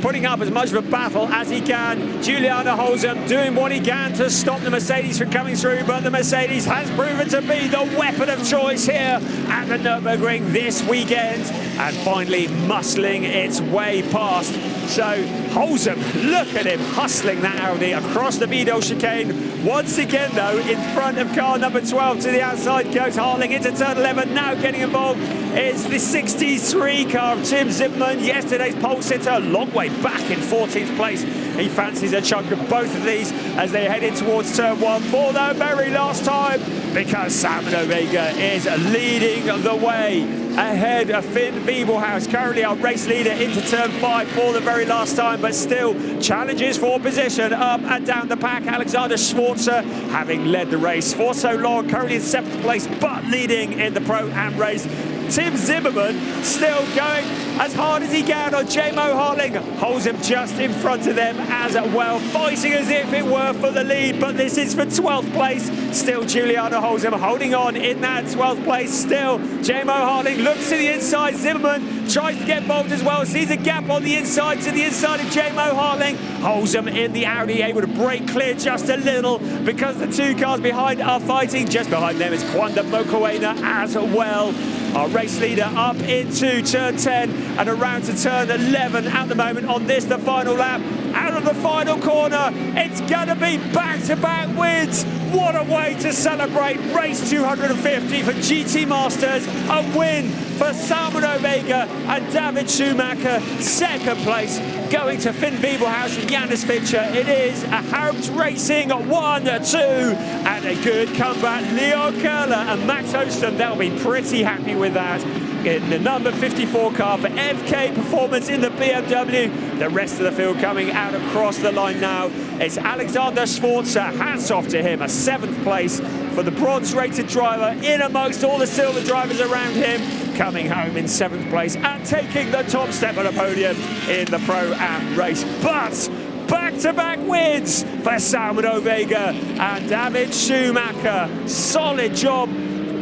putting up as much of a battle as he can. Juliana Holzem doing what he can to stop the Mercedes from coming through, but the Mercedes has proven to be the weapon of choice here at the Nürburgring this weekend, and finally muscling its way past. So Holzem, look at him hustling that Audi across the Vidal chicane. Once again, though, in front of car number 12 to the outside goes Hartling into turn 11. Now getting involved is the 63 car of Tim Zimmerman, yesterday's pole sitter, a long way back in 14th place. He fancies a chunk of both of these as they head in towards turn 1 for the very last time, because Salvador Vega is leading the way ahead of Finn Wiebelhaus, currently our race leader into turn 5 for the very last time, but still challenges for position up and down the pack. Alexander Schwarzer, having led the race for so long, currently in 7th place, but leading in the Pro-Am race. Tim Zimmerman still going as hard as he can on J-Mo Hartling. Holds him just in front of them as well, fighting as if it were for the lead, but this is for 12th place. Still Juliana Holzem holding on in that 12th place. Still J-Mo Hartling looks to the inside. Zimmerman tries to get involved as well, sees a gap on the inside to the inside of J-Mo Hartling. Holzem in the Audi able to break clear just a little because the 2 cars behind are fighting. Just behind them is Kwanda Mokoena as well. Our race leader up into turn 10 and around to turn 11 at the moment on this, the final lap. Out of the final corner, it's going to be back-to-back wins. What a way to celebrate race 250 for GT Masters. A win for Salvador Vega and David Schumacher. 2nd place going to Finn Wiebelhaus and Janus Fincher. It is a Harms Racing 1-2 and a good comeback. Leon Köhler and Max Hoston, they'll be pretty happy with that. In the number 54 car for FK Performance in the BMW. The rest of the field coming out across the line now. It's Alexander Schwarzer, hats off to him, a 7th place for the bronze rated driver in amongst all the silver drivers around him. coming home in 7th place and taking the top step on the podium in the Pro-Am race. But back-to-back wins for Salman Ovega and David Schumacher. Solid job.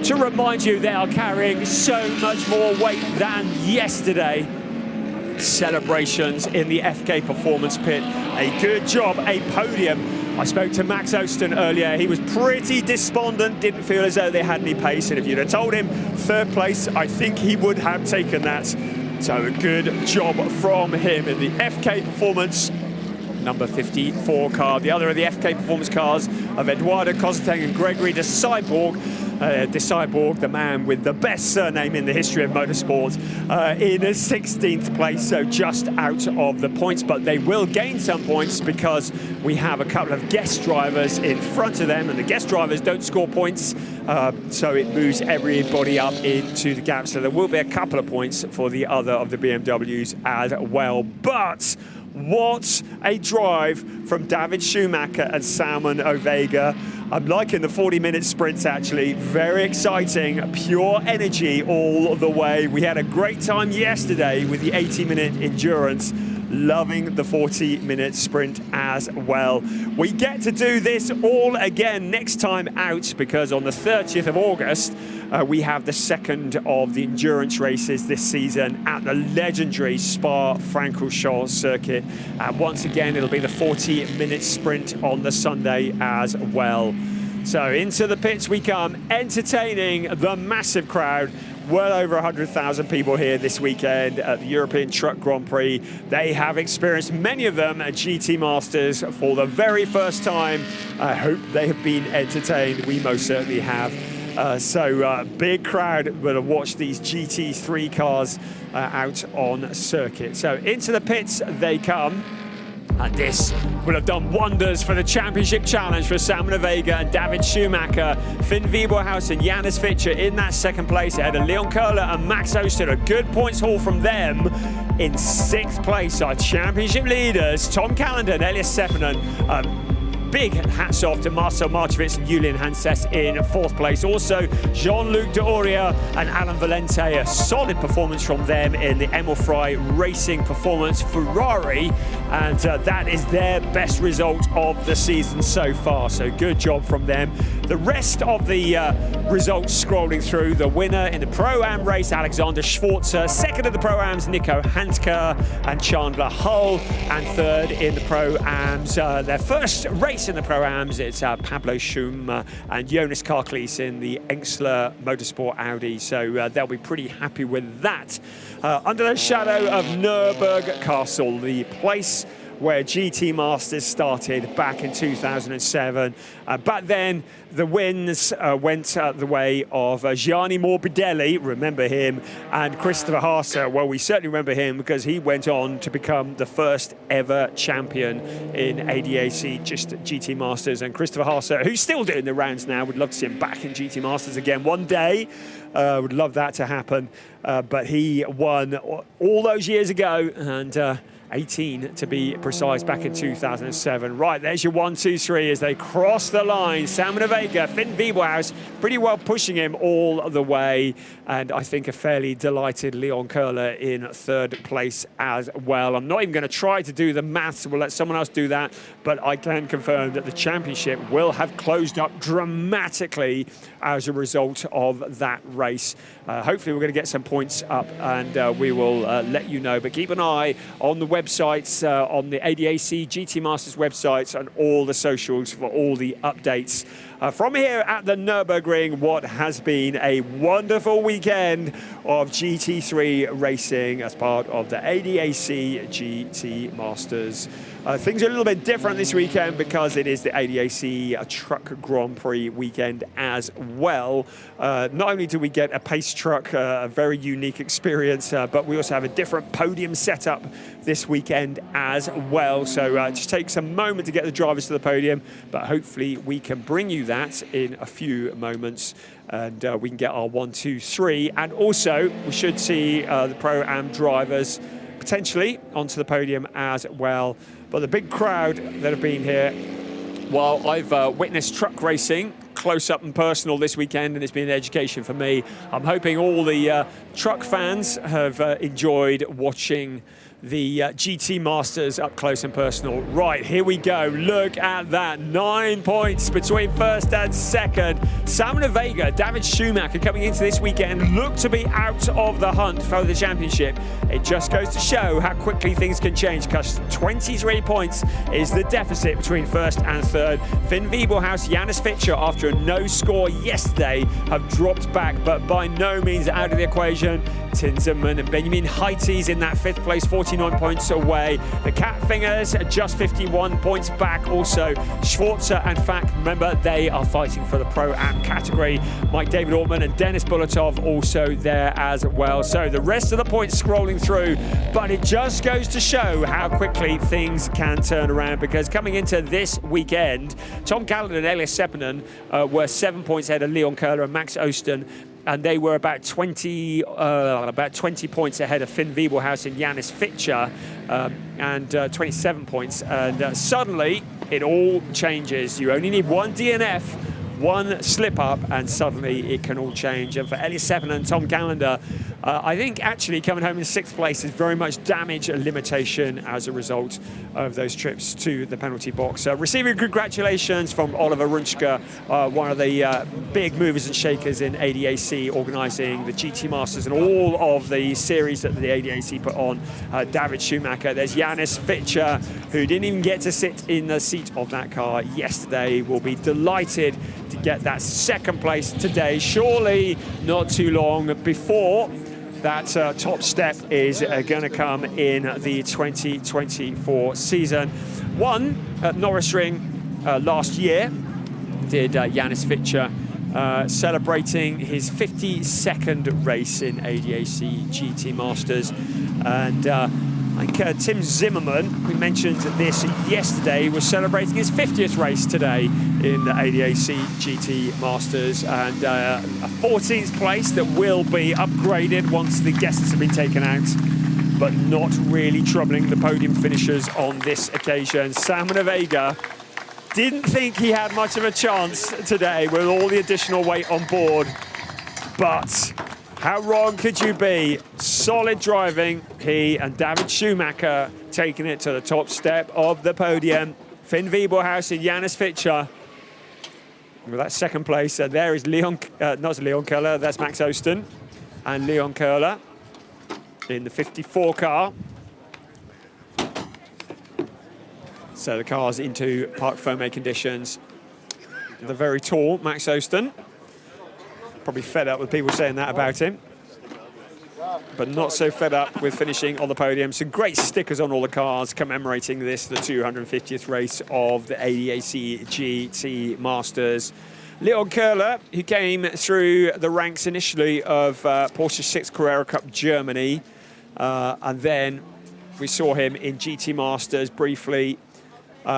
To remind you, they are carrying so much more weight than yesterday. Celebrations in the FK Performance Pit. A good job, a podium. I spoke to Max Osten earlier. He was pretty despondent, didn't feel as though they had any pace. And if you'd have told him 3rd place, I think he would have taken that. So a good job from him in the FK Performance number 54 car. The other of the FK Performance cars of Eduardo Cosateng and Gregory de Cyborg. De Cyborg, the man with the best surname in the history of motorsport, in a 16th place, so just out of the points. But they will gain some points because we have a couple of guest drivers in front of them, and the guest drivers don't score points, so it moves everybody up into the gap. So there will be a couple of points for the other of the BMWs as well. But what a drive from David Schumacher and Salman Ovega. I'm liking the 40-minute sprints, actually. Very exciting, pure energy all the way. We had a great time yesterday with the 80-minute endurance. Loving the 40-minute sprint as well. We get to do this all again next time out, because on the 30th of August, we have the second of the endurance races this season at the legendary Spa-Francorchamps circuit. And once again, it'll be the 40-minute sprint on the Sunday as well. So into the pits we come, entertaining the massive crowd. Well over 100,000 people here this weekend at the European Truck Grand Prix. They have experienced, many of them, at GT Masters for the very first time. I hope they have been entertained. We most certainly have. Big crowd will have watched these GT3 cars out on circuit. So into the pits they come. And this will have done wonders for the championship challenge for Salman Ovega and David Schumacher. Finn Wiebelhaus and Janus Fischer in that 2nd place ahead of Leon Kohler and Max Osten. A good points haul from them. In 6th place, our championship leaders, Tom Callender and Elias Seppänen. Big hats off to Marcel Marchevitz and Julian Hanses in 4th place. Also, Jean-Luc D'Oria and Alan Valente. A solid performance from them in the Emil Frey Racing Performance Ferrari. And that is their best result of the season so far. So good job from them. The rest of the results scrolling through. The winner in the Pro-Am race, Alexander Schwarzer. 2nd of the Pro-Ams, Nico Handke and Chandler Hull. And 3rd in the Pro-Ams. Their first race in the Pro-Ams, it's Pablo Schum and Jonas Karklees in the Engsler Motorsport Audi. So they'll be pretty happy with that. Under the shadow of Nürburgring Castle, the place where GT Masters started back in 2007. Back then, the wins went the way of Gianni Morbidelli, remember him, and Christopher Haase. Well, we certainly remember him because he went on to become the first ever champion in ADAC GT Masters. And Christopher Haase, who's still doing the rounds now, would love to see him back in GT Masters again one day. Would love that to happen. But he won all those years ago, and 18 to be precise, back in 2007. Right, there's your 1, 2, 3 as they cross the line. Salman Ovega, Finn Wiebelhaus, pretty well pushing him all the way. And I think a fairly delighted Leon Kohler in 3rd place as well. I'm not even going to try to do the maths. We'll let someone else do that. But I can confirm that the championship will have closed up dramatically as a result of that race. Hopefully we're going to get some points up, and we will let you know. But keep an eye on the websites, on the ADAC GT Masters websites, and all the socials for all the updates. From here at the Nürburgring, what has been a wonderful weekend of GT3 racing as part of the ADAC GT Masters. Things are a little bit different this weekend because it is the ADAC Truck Grand Prix weekend as well. Not only do we get a pace truck, a very unique experience, but we also have a different podium setup this weekend as well. So just takes a moment to get the drivers to the podium, but hopefully we can bring you that in a few moments, and we can get our 1, 2, 3. And also we should see the Pro-Am drivers potentially onto the podium as well. But the big crowd that have been here, while I've witnessed truck racing close up and personal this weekend, and it's been an education for me. I'm hoping all the truck fans have enjoyed watching the GT Masters up close and personal. Right, here we go. Look at that. 9 points between first and second. Simon Vega, David Schumacher coming into this weekend look to be out of the hunt for the championship. It just goes to show how quickly things can change, because 23 points is the deficit between first and third. Finn Wiebelhaus, Janus Fitcher, after a no score yesterday, have dropped back, but by no means out of the equation. Tin Zimmerman and Benjamin Heites in that fifth place, 49 points away. The Cat Fingers just 51 points back. Also, Schwarzer and Fack, remember, they are fighting for the Pro-Am category. Mike David Ortman and Dennis Bulatov also there as well. So the rest of the points scrolling through, but it just goes to show how quickly things can turn around, because coming into this weekend, Tom Callan and Elias Seppänen were 7 points ahead of Leon Köhler and Max Osten, and they were about 20 points ahead of Finn Wiebelhaus and Janus Fitcher, and 27 points. And suddenly, it all changes. You only need one DNF, one slip up, and suddenly it can all change. And for Elias Seppänen and Tom Callender, I think actually coming home in sixth place is very much damage limitation as a result of those trips to the penalty box. Receiving congratulations from Oliver Runschke, one of the big movers and shakers in ADAC, organising the GT Masters and all of the series that the ADAC put on. David Schumacher, there's Janus Fitcher, who didn't even get to sit in the seat of that car yesterday, will be delighted to get that second place today. Surely not too long before that top step is going to come in the 2024 season. Won at Nürburgring last year, did Janus Fitcher, celebrating his 52nd race in ADAC GT Masters. And I think Tim Zimmerman, we mentioned this yesterday, was celebrating his 50th race today in the ADAC GT Masters, and a 14th place that will be upgraded once the guests have been taken out, but not really troubling the podium finishers on this occasion. Simon Vega didn't think he had much of a chance today with all the additional weight on board, but how wrong could you be? Solid driving, he and David Schumacher taking it to the top step of the podium. Finn Wiebelhaus and Janus Fitcher with that second place. There is Leon, not Leon Köhler, that's Max Osten and Leon Köhler in the 54 car. So the car's into Parc Fermé conditions. The very tall Max Osten. Probably fed up with people saying that about him, but not so fed up with finishing on the podium. Some great stickers on all the cars commemorating this, the 250th race of the ADAC GT Masters. Leon Köhler, who came through the ranks initially of Porsche 6 Carrera Cup Germany, and then we saw him in GT Masters briefly.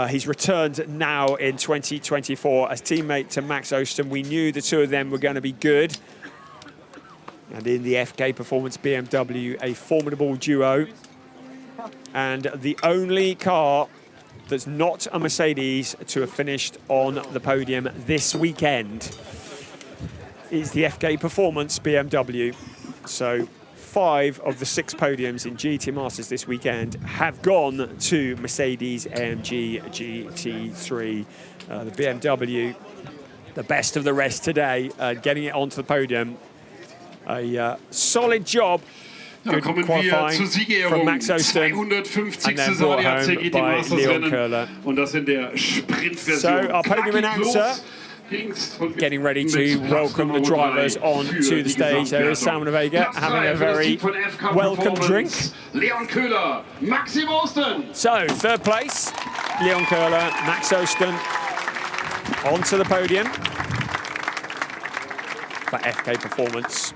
He's returned now in 2024 as teammate to Max Osten. We knew the two of them were going to be good. And in the FK Performance BMW, a formidable duo. And the only car that's not a Mercedes to have finished on the podium this weekend is the FK Performance BMW. So 5 of the 6 podiums in GT Masters this weekend have gone to Mercedes-AMG GT3. The BMW, the best of the rest today, getting it onto the podium. A solid job. Good qualifying from Max Osten, and then brought home by Leon Köhler. So our podium announcer getting ready to welcome the drivers onto the stage. There is Simon Vega having a very welcome drink. Leon Köhler, Maxim Osten. So third place, Leon Köhler, Max Osten onto the podium for FK Performance.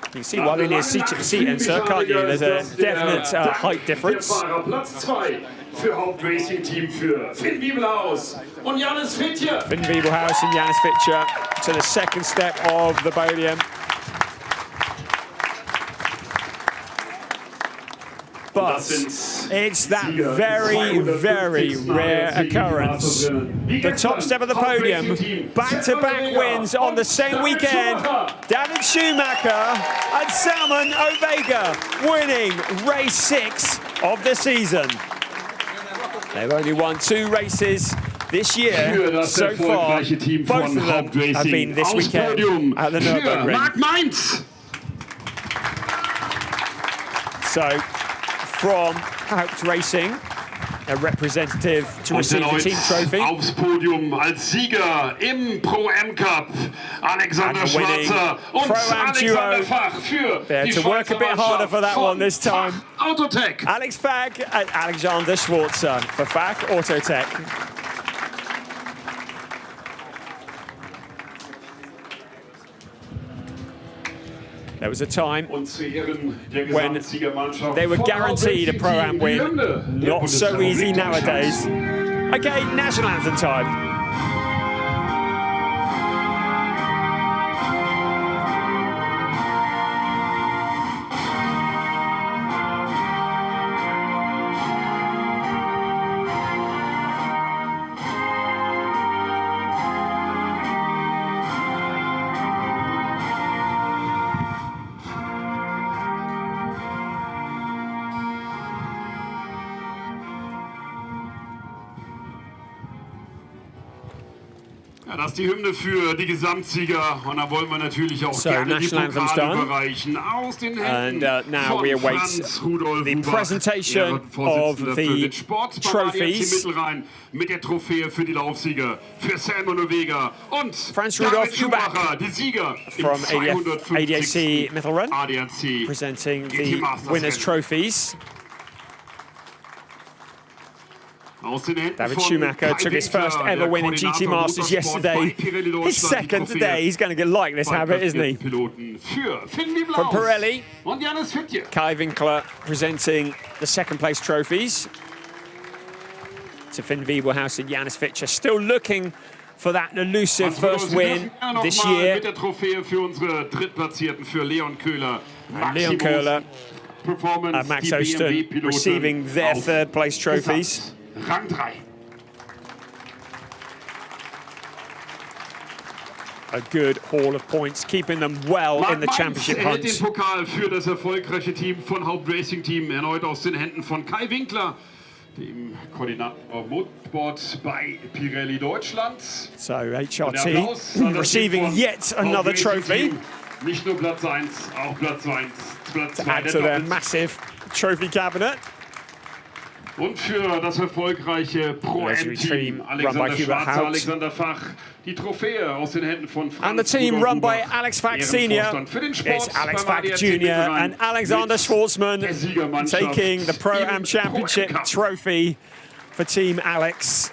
You can see why they need seat insert, can't you? There's a definite height difference. Für Hauptracing-Team für Finn Wiebelhaus und Janus Fitcher. Finn Wiebelhaus and Janus Fitcher to the second step of the podium. but it's that very, very rare occurrence. The top step of the podium, back-to-back wins on the same weekend. David Schumacher and Salmon Ovega winning race 6 of the season. They've only won 2 races this year so far. Both of them have been this weekend at the Nürburgring. So, from Haupt Racing, a representative to receive the team trophy. Aufs Podium als Sieger im Pro-M Cup Alexander Schwarzer und Alexander Fach für die to work a bit harder for that one this time. Autotech. Alex Fach and Alexander Schwarzer for Fach Autotech. There was a time when they were guaranteed a Pro-Am win. Not so easy nowadays. Okay, national anthem time. Ja, das ist die Hymne für die Gesamtsieger und da wollen wir natürlich auch gerne die Pokale überreichen aus den Händen now we await the presentation of the trophies. Mit der Trophäe für die Laufsieger, für Salmon Ovega und Franz Rudolph Schumacher, die Sieger from ADAC Metal Run, ADAC presenting GT the Masters winners' trophies. David Schumacher took his first ever win in GT Masters yesterday. His second today. He's going to get like this habit, isn't he? From Pirelli, Kai Winkler presenting the second place trophies to Finn Wiebelhaus and Janis Fitcher, still looking for that elusive first win this year. Mit der Trophäe für unsere Drittplatzierten, für Leon Köhler, Leon Köhler and Max Osten receiving their third place trophies. Rang 3. A good haul of points, keeping them well in the championship hunt. Den Pokal für das erfolgreiche Team von Haupt Racing Team erneut aus den Händen von Kai Winkler, dem Koordinator Motorsports bei Pirelli Deutschland. So HRT receiving yet another trophy. Nicht nur Platz 1, auch Platz 2. To add to their massive trophy cabinet. Und für das erfolgreiche Pro-M-Team Alexander Schwarzer, Alexander Fach, die Trophäe aus den Händen von Franz. And the team run by Alex Fach Senior. It's Alex Fach Junior and Alexander Schwartzman taking the Pro-Am Championship trophy for Team Alex.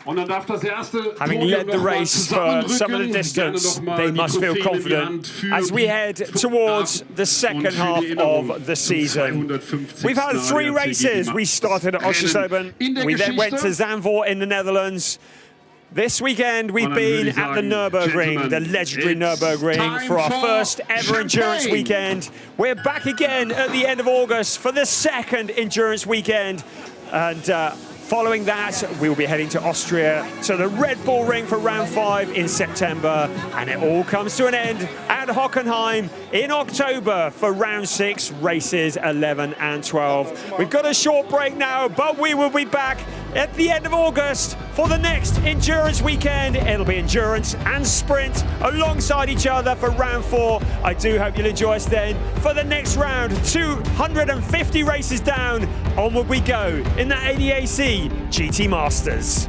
Having led the race for some of the distance, they must feel confident as we head towards the second half of the season. We've had 3 races. We started at Oschersleben, we then went to Zandvoort in the Netherlands. This weekend we've been at the Nürburgring, the legendary Nürburgring, for our first ever endurance weekend. We're back again at the end of August for the second endurance weekend. And following that, we will be heading to Austria, to the Red Bull Ring for round 5 in September. And it all comes to an end at Hockenheim in October for round 6, races 11 and 12. We've got a short break now, but we will be back at the end of August for the next endurance weekend. It'll be endurance and sprint alongside each other for round 4. I do hope you'll enjoy us then for the next round. 250 races down, onward we go in the ADAC GT Masters.